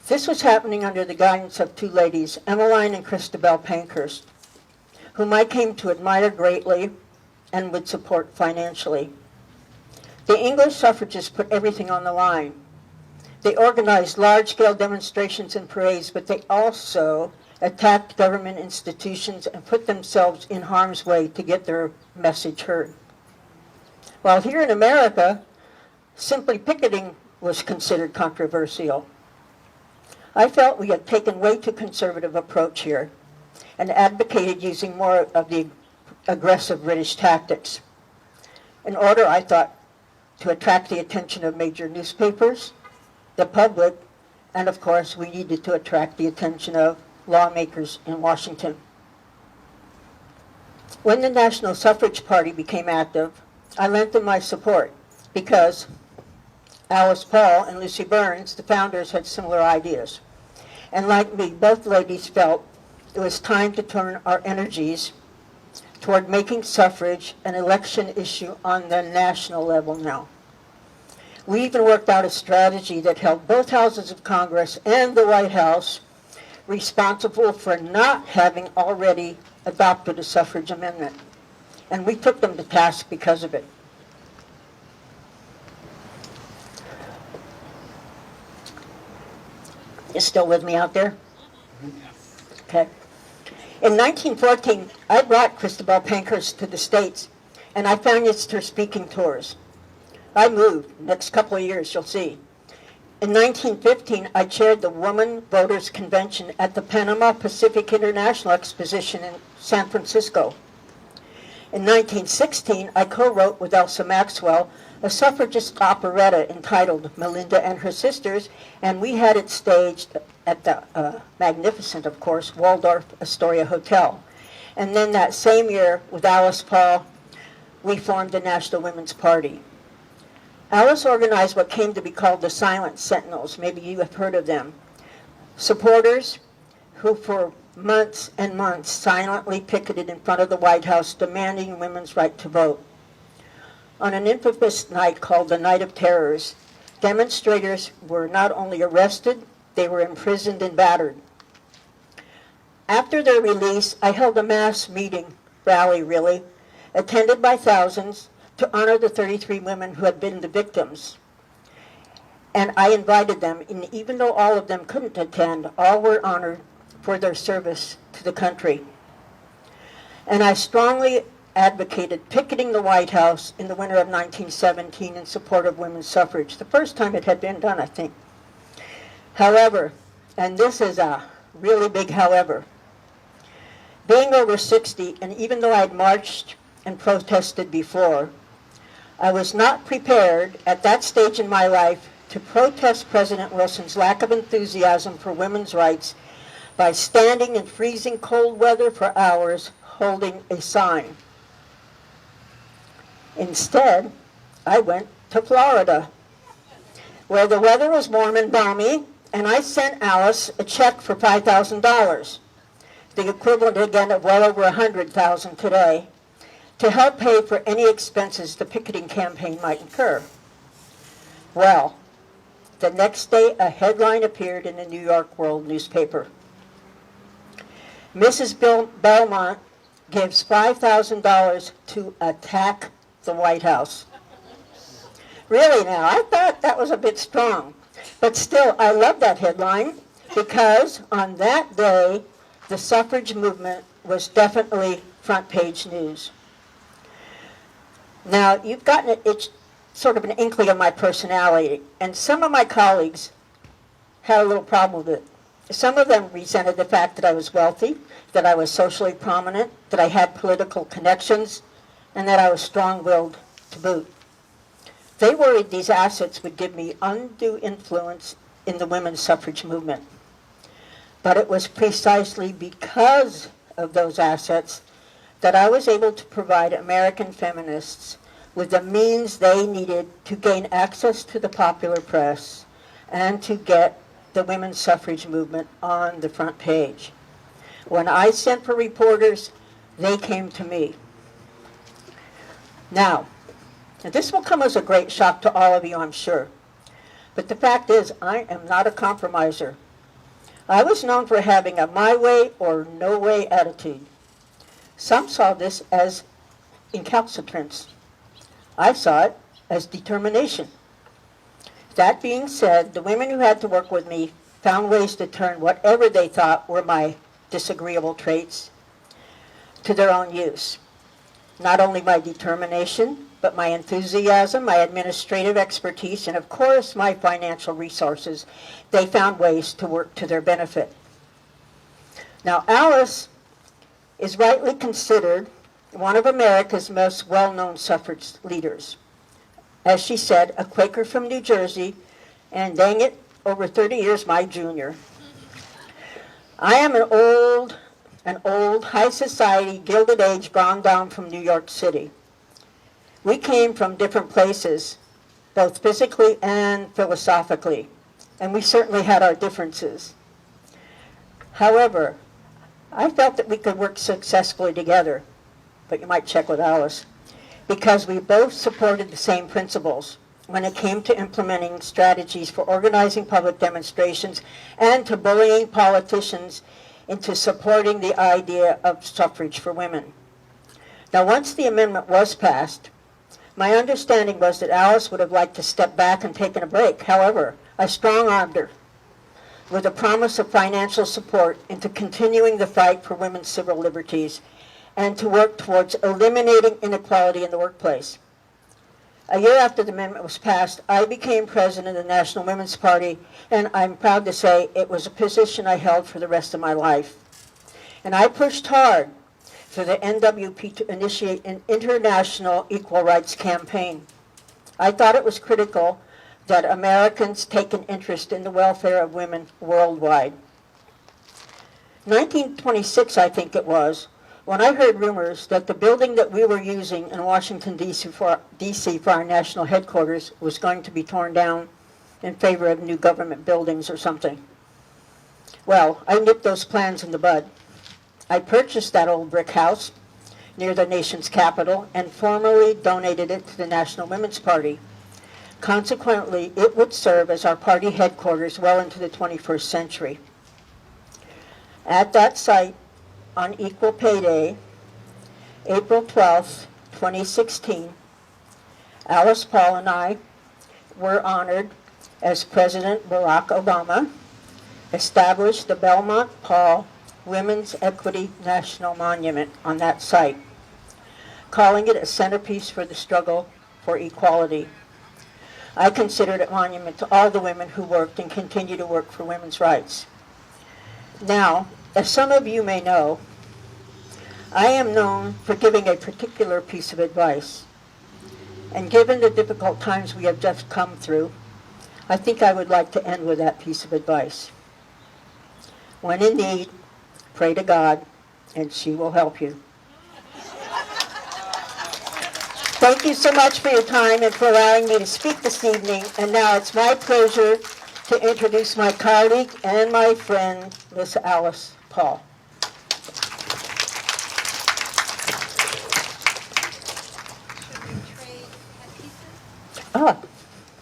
This was happening under the guidance of two ladies, Emmeline and Christabel Pankhurst, whom I came to admire greatly and would support financially. The English suffragists put everything on the line. They organized large-scale demonstrations and parades, but they also attacked government institutions and put themselves in harm's way to get their message heard. While here in America, simply picketing was considered controversial. I felt we had taken way too conservative approach here and advocated using more of the aggressive British tactics. In order, I thought, to attract the attention of major newspapers, the public, and of course, we needed to attract the attention of lawmakers in Washington. When the National Suffrage Party became active, I lent them my support because Alice Paul and Lucy Burns, the founders, had similar ideas. And like me, both ladies felt it was time to turn our energies toward making suffrage an election issue on the national level now. We even worked out a strategy that held both houses of Congress and the White House responsible for not having already adopted a suffrage amendment. And we took them to task because of it. You still with me out there? Okay. In 1914, I brought Christabel Pankhurst to the States, and I financed her speaking tours. I moved. Next couple of years, you'll see. In 1915, I chaired the Women Voters Convention at the Panama Pacific International Exposition in San Francisco. In 1916, I co-wrote with Elsa Maxwell a suffragist operetta entitled Melinda and Her Sisters, and we had it staged at the magnificent, of course, Waldorf Astoria Hotel. And then that same year, with Alice Paul, we formed the National Women's Party. Alice organized what came to be called the Silent Sentinels. Maybe you have heard of them. Supporters who for months and months silently picketed in front of the White House demanding women's right to vote. On an infamous night called the Night of Terrors, demonstrators were not only arrested, they were imprisoned and battered. After their release, I held a mass rally really, attended by thousands to honor the 33 women who had been the victims. And I invited them, and even though all of them couldn't attend, all were honored for their service to the country. And I strongly advocated picketing the White House in the winter of 1917 in support of women's suffrage, the first time it had been done, I think. However, and this is a really big however, being over 60, and even though I'd marched and protested before, I was not prepared at that stage in my life to protest President Wilson's lack of enthusiasm for women's rights by standing in freezing cold weather for hours holding a sign. Instead, I went to Florida, where the weather was warm and balmy, and I sent Alice a check for $5,000, the equivalent again of well over $100,000 today, to help pay for any expenses the picketing campaign might incur. Well, the next day a headline appeared in the New York World newspaper. Mrs. Belmont gives $5,000 to attack the White House. Really now, I thought that was a bit strong. But still, I love that headline because on that day, the suffrage movement was definitely front page news. Now, you've gotten it's sort of an inkling of my personality, and some of my colleagues had a little problem with it. Some of them resented the fact that I was wealthy, that I was socially prominent, that I had political connections, and that I was strong-willed to boot. They worried these assets would give me undue influence in the women's suffrage movement. But it was precisely because of those assets that I was able to provide American feminists with the means they needed to gain access to the popular press and to get the women's suffrage movement on the front page. When I sent for reporters, they came to me. Now, this will come as a great shock to all of you, I'm sure. But the fact is, I am not a compromiser. I was known for having a my way or no way attitude. Some saw this as incalcitrance. I saw it as determination. That being said, the women who had to work with me found ways to turn whatever they thought were my disagreeable traits to their own use. Not only my determination, but my enthusiasm, my administrative expertise, and of course my financial resources, they found ways to work to their benefit. Now, Alice is rightly considered one of America's most well-known suffrage leaders. As she said, a Quaker from New Jersey, and dang it, over 30 years my junior. I am an old high society, Gilded Age gone down from New York City. We came from different places, both physically and philosophically, and we certainly had our differences. However, I felt that we could work successfully together, but you might check with Alice, because we both supported the same principles when it came to implementing strategies for organizing public demonstrations and to bullying politicians into supporting the idea of suffrage for women. Now, once the amendment was passed, my understanding was that Alice would have liked to step back and taken a break. However, I strong-armed her with a promise of financial support into continuing the fight for women's civil liberties and to work towards eliminating inequality in the workplace. A year after the amendment was passed, I became president of the National Women's Party, and I'm proud to say it was a position I held for the rest of my life. And I pushed hard for the NWP to initiate an international equal rights campaign. I thought it was critical that Americans take an interest in the welfare of women worldwide. 1926, I think it was, when I heard rumors that the building that we were using in Washington, D.C. for our national headquarters was going to be torn down in favor of new government buildings or something. Well, I nipped those plans in the bud. I purchased that old brick house near the nation's capital and formally donated it to the National Women's Party. Consequently, it would serve as our party headquarters well into the 21st century. At that site, on Equal Pay Day, April 12th, 2016, Alice Paul and I were honored as President Barack Obama established the Belmont Paul Women's Equity National Monument on that site, calling it a centerpiece for the struggle for equality. I consider it a monument to all the women who worked and continue to work for women's rights. Now, as some of you may know, I am known for giving a particular piece of advice. And given the difficult times we have just come through, I think I would like to end with that piece of advice. When in need, pray to God, and she will help you. Thank you so much for your time and for allowing me to speak this evening. And now it's my pleasure to introduce my colleague and my friend, Miss Alice Paul. Should we trade headpieces? Ah,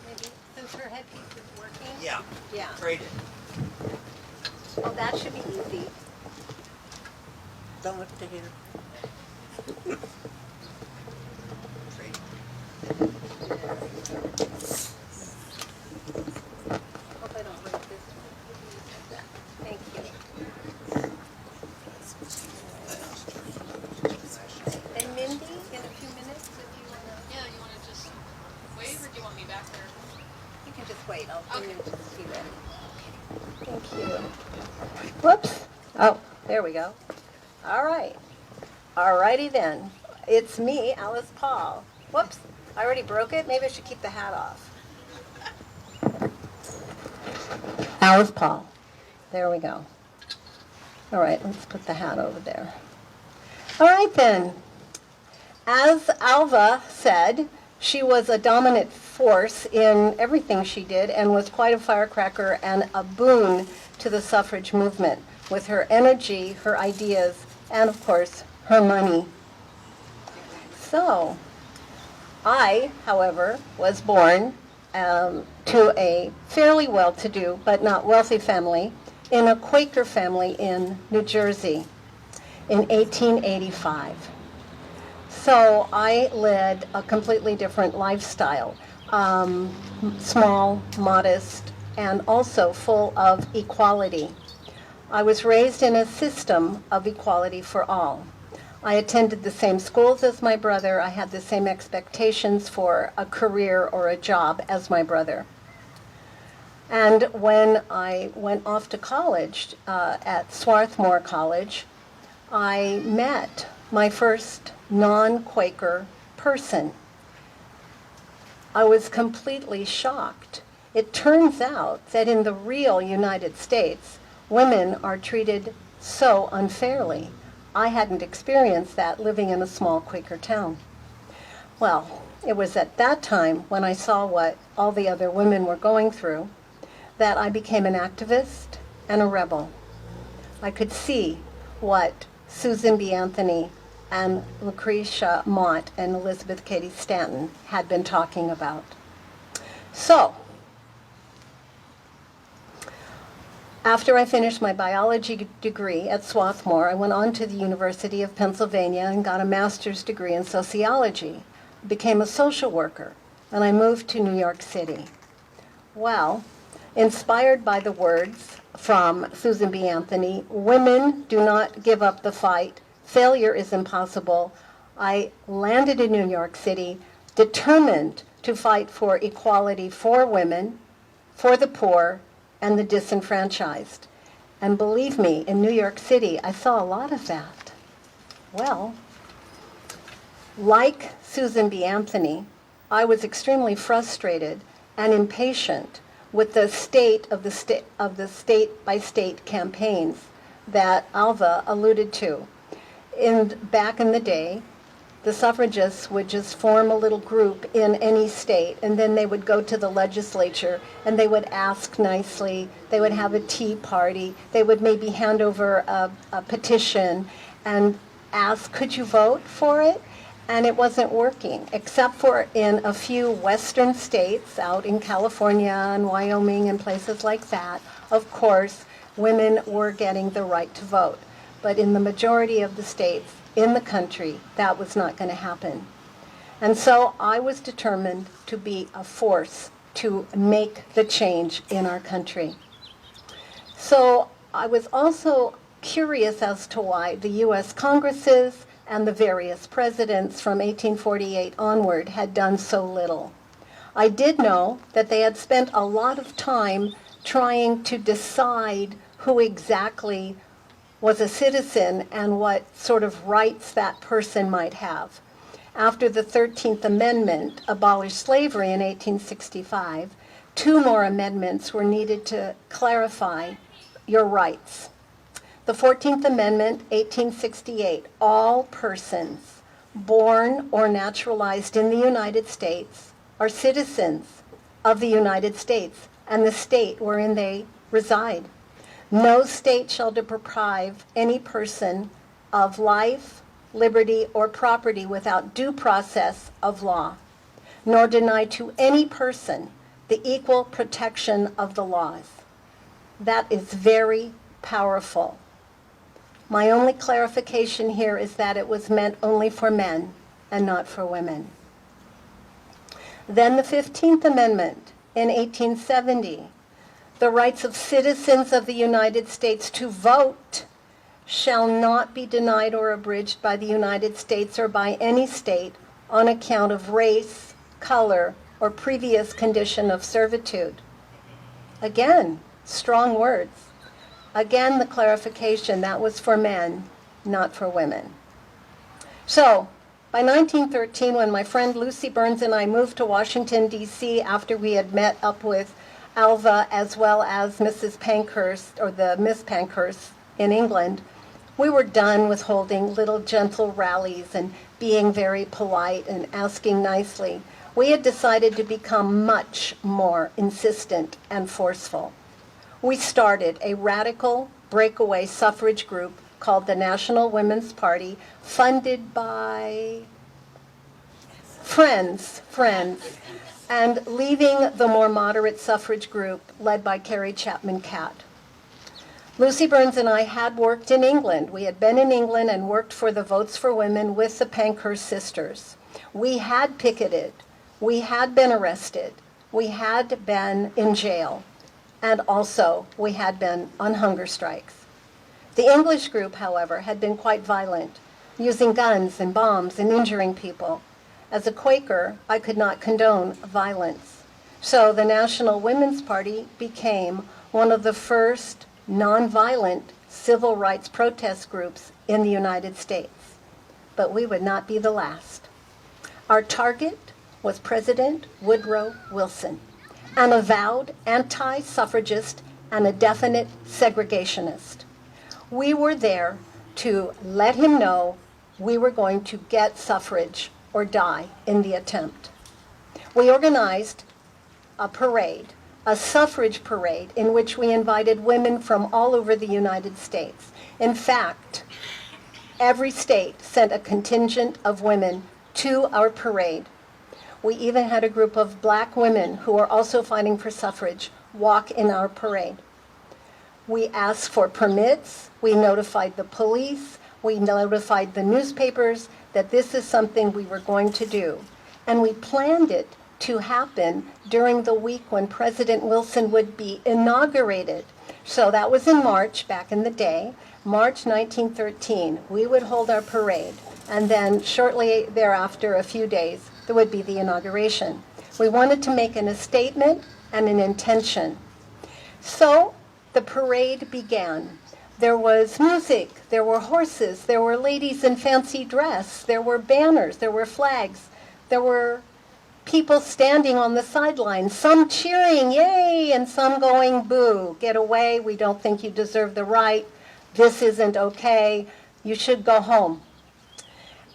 Maybe, since her headpiece is working? Yeah, Yeah. trade it. Well, that should be easy. don't look to here. Trade it. Hope I don't break this one. Thank you. And Mindy, in a few minutes, if you want to, Yeah, you wanna just wave, or do you want me back there? you can just wait. I'll bring you to the tea ready. Thank you. Whoops. Oh, there we go. All right. All righty then. It's me, Alice Paul. Whoops. I already broke it. Maybe I should keep the hat off. Alice Paul. There we go. All right, let's put the hat over there. All right then. As Alva said, she was a dominant force in everything she did and was quite a firecracker and a boon to the suffrage movement with her energy, her ideas, and of course, her money. So, I, however, was born to a fairly well-to-do but not wealthy family in a Quaker family in New Jersey in 1885. So I led a completely different lifestyle, small, modest, and also full of equality. I was raised in a system of equality for all. I attended the same schools as my brother. I had the same expectations for a career or a job as my brother. And when I went off to college at Swarthmore College, I met my first non-Quaker person. I was completely shocked. It turns out that in the real United States, women are treated so unfairly. I hadn't experienced that living in a small Quaker town. Well, it was at that time when I saw what all the other women were going through that I became an activist and a rebel. I could see what Susan B. Anthony and Lucretia Mott and Elizabeth Cady Stanton had been talking about. So, after I finished my biology degree at Swarthmore, I went on to the University of Pennsylvania and got a master's degree in sociology. I became a social worker, and I moved to New York City. Well, inspired by the words from Susan B. Anthony, "Women do not give up the fight. Failure is impossible," I landed in New York City, determined to fight for equality for women, for the poor, and the disenfranchised. And believe me, in New York City, I saw a lot of that. Well, like Susan B. Anthony, I was extremely frustrated and impatient with the state of the state-by-state campaigns that Alva alluded to. back in the day, the suffragists would just form a little group in any state, and then they would go to the legislature and they would ask nicely, they would have a tea party, they would maybe hand over a petition and ask, could you vote for it? And it wasn't working, except for in a few western states, out in California and Wyoming and places like that. Of course, women were getting the right to vote. But in the majority of the states in the country, that was not going to happen. And so I was determined to be a force to make the change in our country. So I was also curious as to why the U.S. Congresses and the various presidents from 1848 onward had done so little. I did know that they had spent a lot of time trying to decide who exactly was a citizen and what sort of rights that person might have. After the 13th Amendment abolished slavery in 1865, 2 more amendments were needed to clarify your rights. The 14th Amendment, 1868, all persons born or naturalized in the United States are citizens of the United States and the state wherein they reside. No state shall deprive any person of life, liberty, or property without due process of law, nor deny to any person the equal protection of the laws. That is very powerful. My only clarification here is that it was meant only for men and not for women. Then the 15th Amendment in 1870, the rights of citizens of the United States to vote shall not be denied or abridged by the United States or by any state on account of race, color, or previous condition of servitude. Again, strong words. Again, the clarification, that was for men, not for women. So, by 1913, when my friend Lucy Burns and I moved to Washington, D.C., after we had met up with Alva as well as Mrs. Pankhurst, or the Miss Pankhurst in England, we were done with holding little gentle rallies and being very polite and asking nicely. We had decided to become much more insistent and forceful. We started a radical breakaway suffrage group called the National Women's Party, funded by friends, and leaving the more moderate suffrage group led by Carrie Chapman Catt. Lucy Burns and I had worked in England. We had been in England and worked for the Votes for Women with the Pankhurst sisters. We had picketed. We had been arrested. We had been in jail. And also, we had been on hunger strikes. The English group, however, had been quite violent, using guns and bombs and injuring people. As a Quaker, I could not condone violence. So the National Women's Party became one of the first nonviolent civil rights protest groups in the United States. But we would not be the last. Our target was President Woodrow Wilson, an avowed anti-suffragist and a definite segregationist. We were there to let him know we were going to get suffrage or die in the attempt. We organized a parade, a suffrage parade, in which we invited women from all over the United States. In fact, every state sent a contingent of women to our parade. We even had a group of black women who are also fighting for suffrage walk in our parade. We asked for permits, we notified the police, we notified the newspapers that this is something we were going to do. And we planned it to happen during the week when President Wilson would be inaugurated. So that was in March, back in the day, March 1913. We would hold our parade, and then shortly thereafter, a few days, there would be the inauguration. We wanted to make a statement and an intention. So the parade began. There was music, there were horses, there were ladies in fancy dress, there were banners, there were flags, there were people standing on the sidelines, some cheering, yay, and some going, boo, get away, we don't think you deserve the right, this isn't okay, You should go home.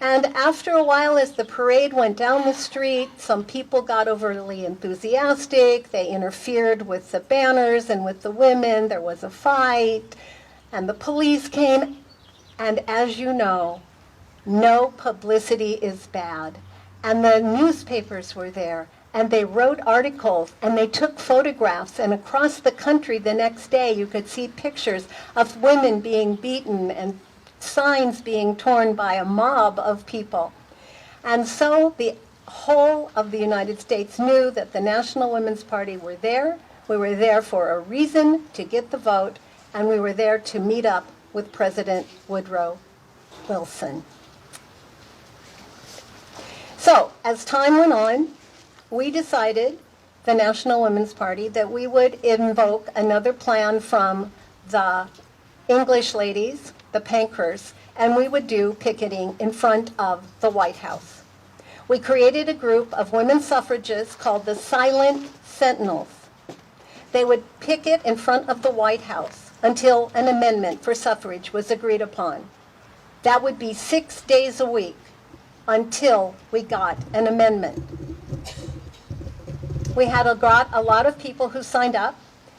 And after a while, as the parade went down the street, some people got overly enthusiastic. They interfered with the banners and with the women. There was a fight, and the police came. And as you know, no publicity is bad. And the newspapers were there, and they wrote articles, and they took photographs. And across the country the next day, you could see pictures of women being beaten and signs being torn by a mob of people. And so the whole of the United States knew that the National Women's Party were there. We were there for a reason, to get the vote, and we were there to meet up with President Woodrow Wilson. So, as time went on, we decided, the National Women's Party, that we would invoke another plan from the English ladies, the Pankers, and we would do picketing in front of the White House. We created a group of women suffragists called the Silent Sentinels. They would picket in front of the White House until an amendment for suffrage was agreed upon. That would be 6 days a week until we got an amendment. We had a lot of people who signed up,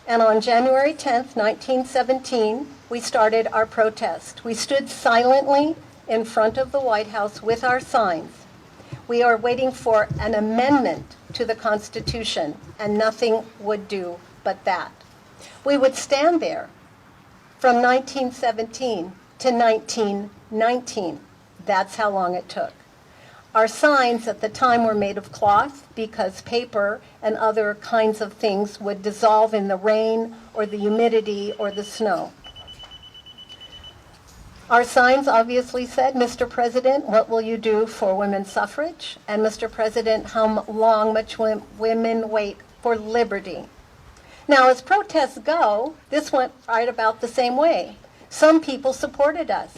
and on January 10th, 1917, we started our protest. We stood silently in front of the White House with our signs. We are waiting for an amendment to the Constitution, and nothing would do but that. We would stand there from 1917 to 1919. That's how long it took. Our signs at the time were made of cloth because paper and other kinds of things would dissolve in the rain or the humidity or the snow. Our signs obviously said, "Mr. President, what will you do for women's suffrage?" And "Mr. President, how long must women wait for liberty?" Now, as protests go, this went right about the same way. Some people supported us.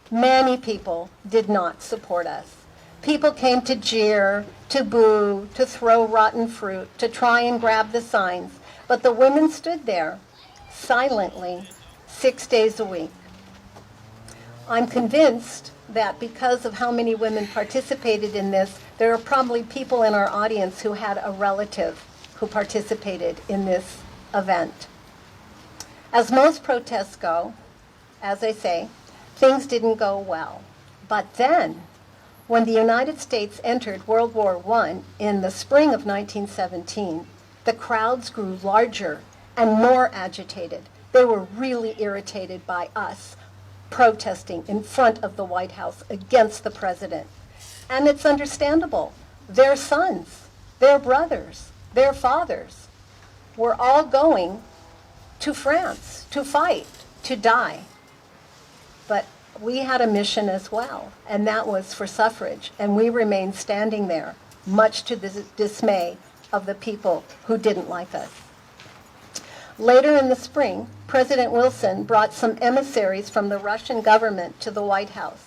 Many people did not support us. People came to jeer, to boo, to throw rotten fruit, to try and grab the signs. But the women stood there, silently, 6 days a week. I'm convinced that because of how many women participated in this, there are probably people in our audience who had a relative who participated in this event. As most protests go, as I say, things didn't go well. But then, when the United States entered World War I in the spring of 1917, the crowds grew larger and more agitated. They were really irritated by us protesting in front of the White House against the president. And it's understandable. Their sons, their brothers, their fathers were all going to France to fight, to die. But we had a mission as well, and that was for suffrage, and we remained standing there, much to the dismay of the people who didn't like us. Later in the spring, President Wilson brought some emissaries from the Russian government to the White House.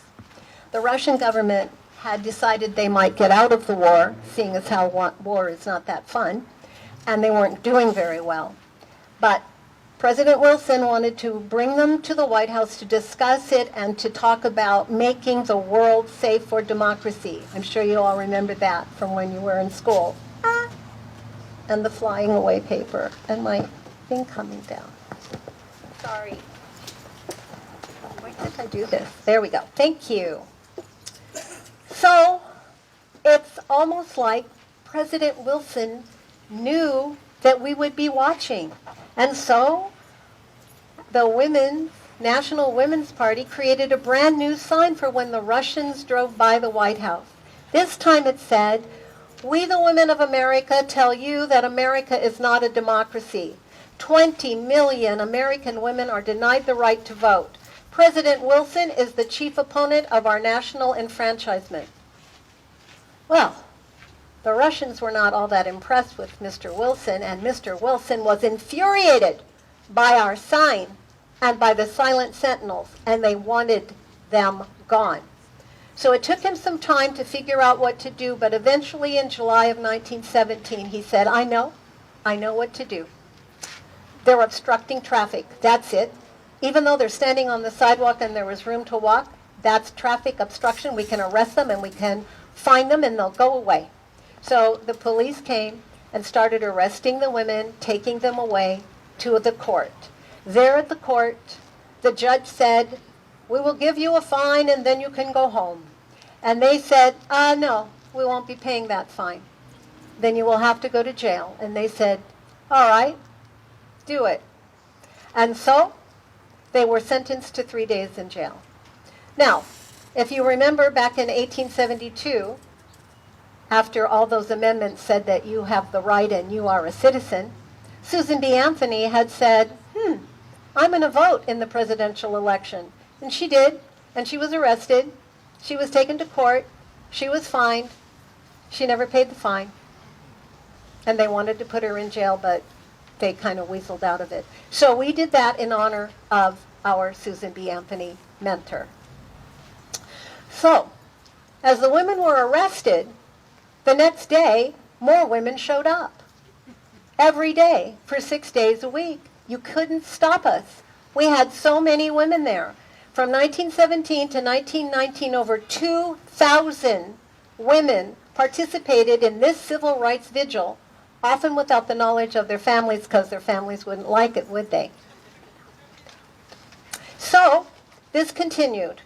The Russian government had decided they might get out of the war, seeing as how war is not that fun, and they weren't doing very well. But President Wilson wanted to bring them to the White House to discuss it and to talk about making the world safe for democracy. I'm sure you all remember that from when you were in school. And the flying away paper and my thing coming down. Sorry. Why can't I do this? There we go. Thank you. So it's almost like President Wilson knew that we would be watching. And so the National Women's Party created a brand new sign for when the Russians drove by the White House. This time it said, "We the women of America tell you that America is not a democracy. 20 million American women are denied the right to vote. President Wilson is the chief opponent of our national enfranchisement." Well, the Russians were not all that impressed with Mr. Wilson, and Mr. Wilson was infuriated by our sign and by the Silent Sentinels, and they wanted them gone. So it took him some time to figure out what to do, but eventually in July of 1917, he said, I know what to do. They're obstructing traffic, that's it. Even though they're standing on the sidewalk and there was room to walk, that's traffic obstruction. We can arrest them and we can fine them and they'll go away. So the police came and started arresting the women, taking them away to the court. There at the court, the judge said, "We will give you a fine and then you can go home." And they said, "No, we won't be paying that fine. Then you will have to go to jail." And they said, "All right, do it." And so they were sentenced to 3 days in jail. Now, if you remember back in 1872, after all those amendments said that you have the right and you are a citizen, Susan B. Anthony had said, I'm going to vote in the presidential election. And she did, and she was arrested. She was taken to court. She was fined. She never paid the fine. And they wanted to put her in jail, but they kind of weaseled out of it. So we did that in honor of our Susan B. Anthony mentor. So, as the women were arrested, the next day, more women showed up. Every day, for 6 days a week. You couldn't stop us. We had so many women there. From 1917 to 1919, over 2,000 women participated in this civil rights vigil, often without the knowledge of their families, because their families wouldn't like it, would they? So, this continued.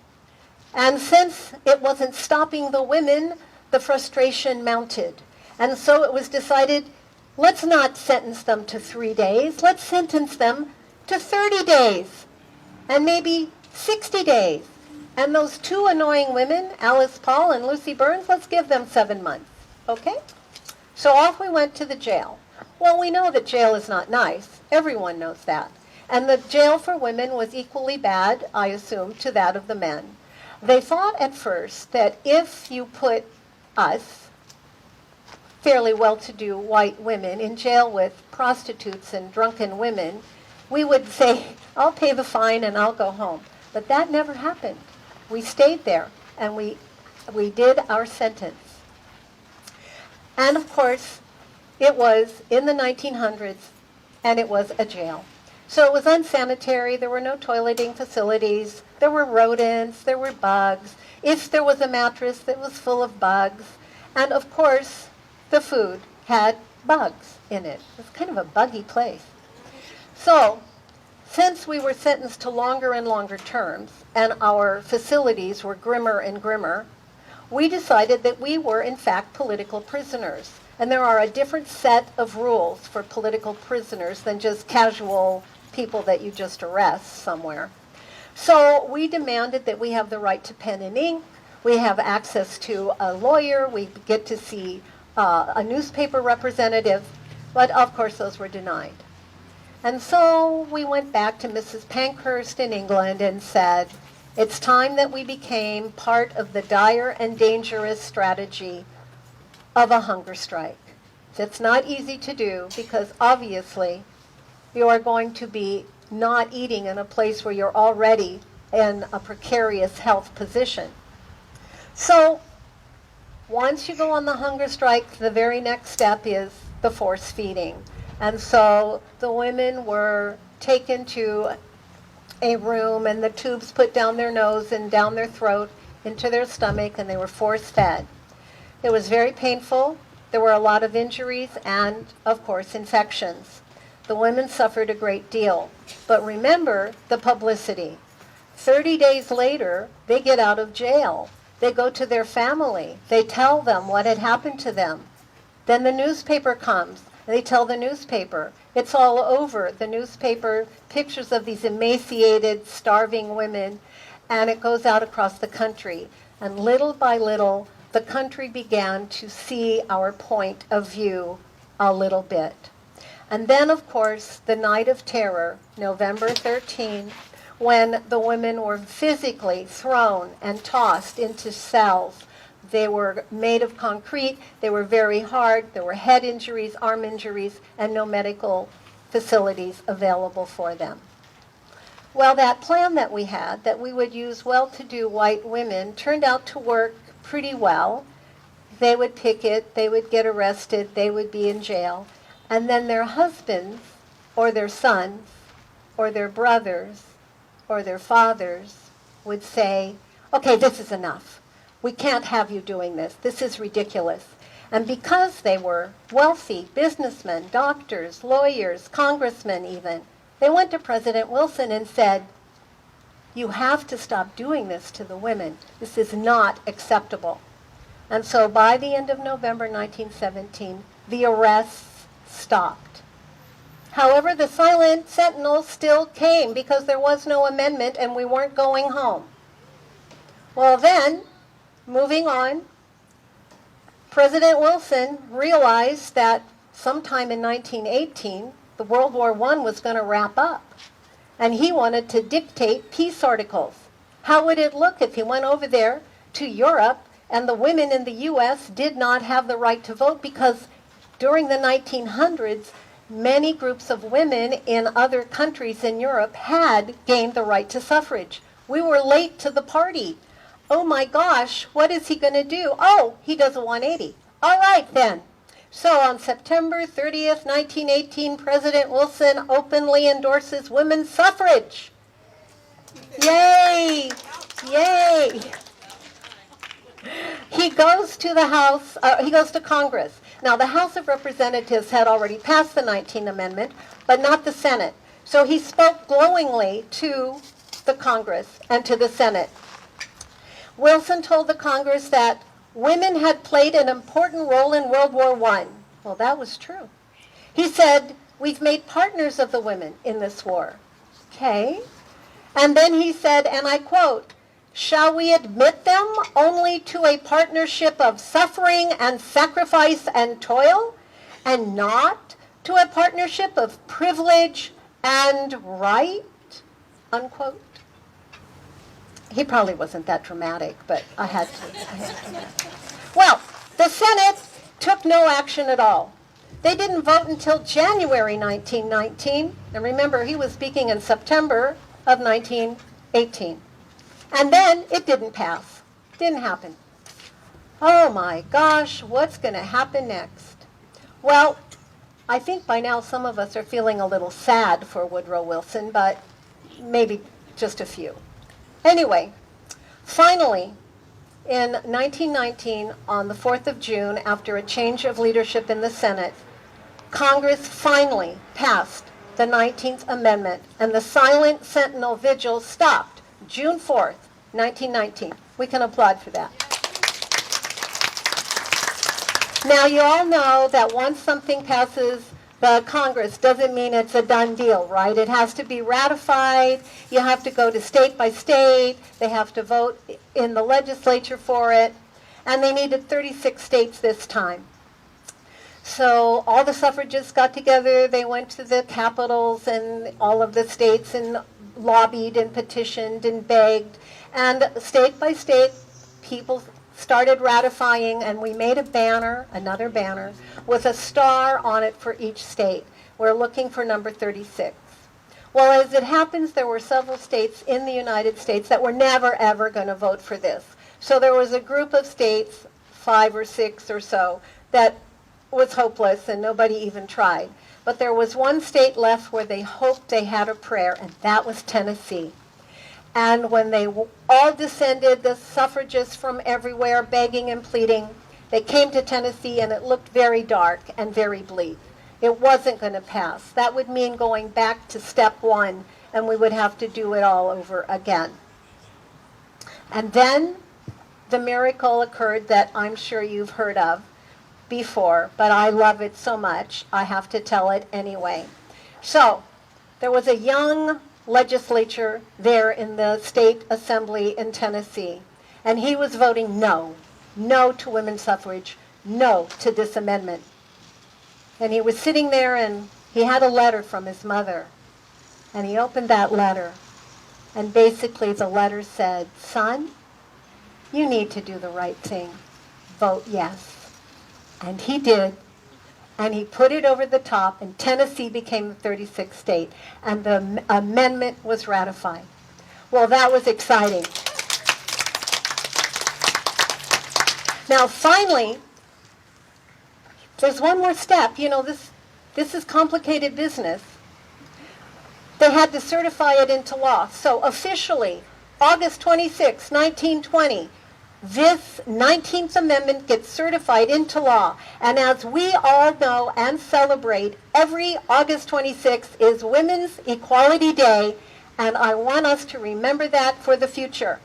And since it wasn't stopping the women, the frustration mounted. And so it was decided, let's not sentence them to 3 days. Let's sentence them to 30 days and maybe 60 days. And those two annoying women, Alice Paul and Lucy Burns, let's give them 7 months. Okay? So off we went to the jail. Well, we know that jail is not nice. Everyone knows that. And the jail for women was equally bad, I assume, to that of the men. They thought at first that if you put us, fairly well-to-do white women, in jail with prostitutes and drunken women, we would say, I'll pay the fine and I'll go home. But that never happened. We stayed there and we did our sentence. And of course, it was in the 1900s and it was a jail. So it was unsanitary. There were no toileting facilities. There were rodents. There were bugs. If there was a mattress that was full of bugs. And of course, the food had bugs in it. It was kind of a buggy place. So, since we were sentenced to longer and longer terms, and our facilities were grimmer and grimmer, we decided that we were, in fact, political prisoners. And there are a different set of rules for political prisoners than just casual people that you just arrest somewhere. So we demanded that we have the right to pen and ink, we have access to a lawyer, we get to see a newspaper representative, but of course those were denied. And so we went back to Mrs. Pankhurst in England and said, it's time that we became part of the dire and dangerous strategy of a hunger strike. It's not easy to do because obviously you are going to be not eating in a place where you're already in a precarious health position. So once you go on the hunger strike, the very next step is the force feeding. And so the women were taken to a room and the tubes put down their nose and down their throat into their stomach and they were force fed. It was very painful. There were a lot of injuries and, of course, infections. The women suffered a great deal. But remember the publicity. 30 days later, they get out of jail. They go to their family. They tell them what had happened to them. Then the newspaper comes. They tell the newspaper. It's all over. The newspaper, pictures of these emaciated, starving women, and it goes out across the country. And little by little, the country began to see our point of view a little bit. And then, of course, the night of terror, November 13, when the women were physically thrown and tossed into cells. They were made of concrete, they were very hard, there were head injuries, arm injuries, and no medical facilities available for them. Well, that plan that we had, that we would use well-to-do white women, turned out to work pretty well. They would picket, they would get arrested, they would be in jail, and then their husbands, or their sons, or their brothers, or their fathers would say, okay, this is enough. We can't have you doing this. This is ridiculous. And because they were wealthy businessmen, doctors, lawyers, congressmen even, they went to President Wilson and said, you have to stop doing this to the women. This is not acceptable. And so by the end of November 1917, the arrests stopped. However, the silent sentinel still came because there was no amendment and we weren't going home. Well then, moving on, President Wilson realized that sometime in 1918, the World War I was going to wrap up. And he wanted to dictate peace articles. How would it look if he went over there to Europe and the women in the U.S. did not have the right to vote? Because during the 1900s, many groups of women in other countries in Europe had gained the right to suffrage. We were late to the party. Oh my gosh, what is he going to do? Oh, he does a 180. All right then. So on September 30th, 1918, President Wilson openly endorses women's suffrage. Yay! Yay! He goes to the House, he goes to Congress. Now the House of Representatives had already passed the 19th Amendment, but not the Senate. So he spoke glowingly to the Congress and to the Senate. Wilson told the Congress that women had played an important role in World War I. Well, that was true. He said, we've made partners of the women in this war. Okay. And then he said, and I quote, shall we admit them only to a partnership of suffering and sacrifice and toil, and not to a partnership of privilege and right? Unquote. He probably wasn't that dramatic, but I had to. Well, the Senate took no action at all. They didn't vote until January 1919. And remember, he was speaking in September of 1918. And then it didn't pass. Didn't happen. Oh my gosh, what's going to happen next? Well, I think by now some of us are feeling a little sad for Woodrow Wilson, but maybe just a few. Anyway, finally, in 1919, on the 4th of June, after a change of leadership in the Senate, Congress finally passed the 19th Amendment, and the silent sentinel vigil stopped June 4th, 1919. We can applaud for that. Now, you all know that once something passes the Congress doesn't mean it's a done deal, right? It has to be ratified. You have to go to state by state. They have to vote in the legislature for it. And they needed 36 states this time. So all the suffragists got together. They went to the capitals and all of the states and lobbied and petitioned and begged. And state by state, people started ratifying, and we made a banner, another banner, with a star on it for each state. We're looking for number 36. Well, as it happens, there were several states in the United States that were never, ever going to vote for this. So there was a group of states, 5 or 6 or so, that was hopeless and nobody even tried. But there was one state left where they hoped they had a prayer, and that was Tennessee. And when they all descended, the suffragists from everywhere begging and pleading, they came to Tennessee, and it looked very dark and very bleak. It wasn't going to pass. That would mean going back to step 1, and we would have to do it all over again. And then the miracle occurred that I'm sure you've heard of before, but I love it so much, I have to tell it anyway. So, there was a young legislature there in the state assembly in Tennessee, and he was voting no to women's suffrage, no to this amendment. And he was sitting there, and he had a letter from his mother, and he opened that letter, and basically the letter said, son, you need to do the right thing. Vote yes. And he did. And he put it over the top, and Tennessee became the 36th state, and the amendment was ratified. Well, that was exciting. Now, finally, there's one more step. You know, this is complicated business. They had to certify it into law. So officially, August 26, 1920, this 19th Amendment gets certified into law. And as we all know and celebrate, every August 26th is Women's Equality Day, and I want us to remember that for the future.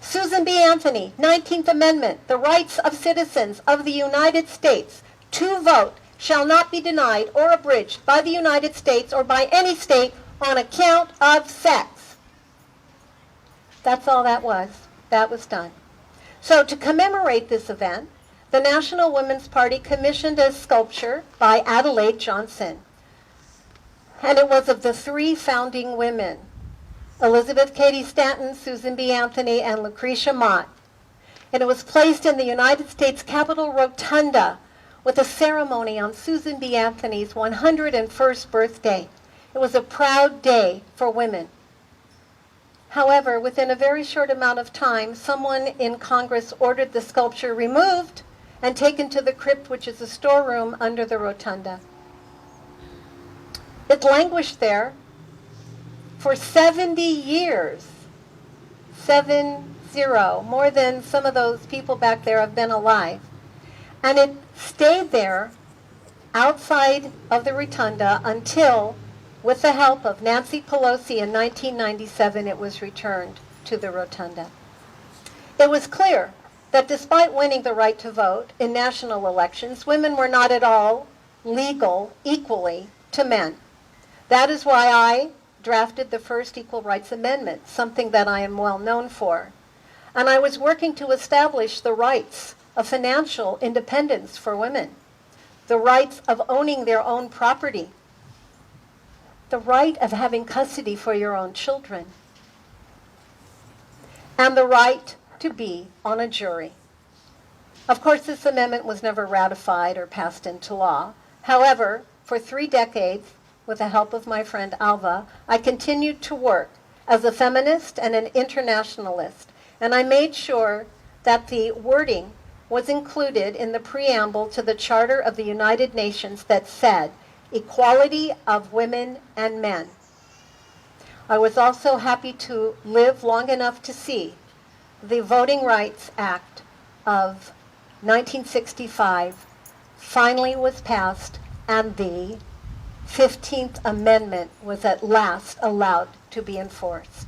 Susan B. Anthony, 19th Amendment, the rights of citizens of the United States to vote shall not be denied or abridged by the United States or by any state on account of sex. That's all that was. That was done. So to commemorate this event, the National Women's Party commissioned a sculpture by Adelaide Johnson. And it was of the three founding women, Elizabeth Cady Stanton, Susan B. Anthony, and Lucretia Mott. And it was placed in the United States Capitol Rotunda with a ceremony on Susan B. Anthony's 101st birthday. It was a proud day for women. However, within a very short amount of time, someone in Congress ordered the sculpture removed and taken to the crypt, which is a storeroom under the rotunda. It languished there for 70 years. 70, more than some of those people back there have been alive. And it stayed there outside of the rotunda until, with the help of Nancy Pelosi in 1997, it was returned to the rotunda. It was clear that despite winning the right to vote in national elections, women were not at all legal equally to men. That is why I drafted the first Equal Rights Amendment, something that I am well known for. And I was working to establish the rights of financial independence for women, the rights of owning their own property, the right of having custody for your own children, and the right to be on a jury. Of course, this amendment was never ratified or passed into law. However, for 3 decades, with the help of my friend Alva, I continued to work as a feminist and an internationalist, and I made sure that the wording was included in the preamble to the Charter of the United Nations that said, equality of women and men. I was also happy to live long enough to see the Voting Rights Act of 1965 finally was passed, and the 15th Amendment was at last allowed to be enforced.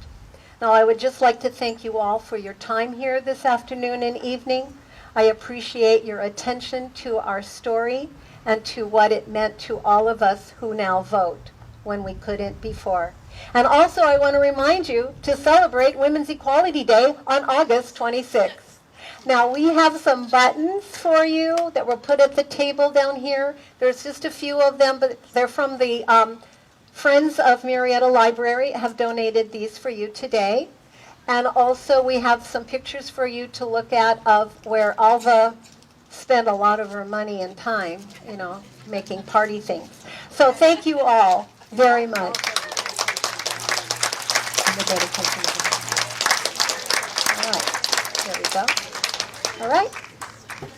Now, I would just like to thank you all for your time here this afternoon and evening. I appreciate your attention to our story and to what it meant to all of us who now vote when we couldn't before. And also, I want to remind you to celebrate Women's Equality Day on August 26th. Now, we have some buttons for you that were put at the table down here. There's just a few of them, but they're from the Friends of Marietta Library have donated these for you today. And also, we have some pictures for you to look at of where Alva spent a lot of her money and time, making party things. So thank you all very much. All right, there we go. All right.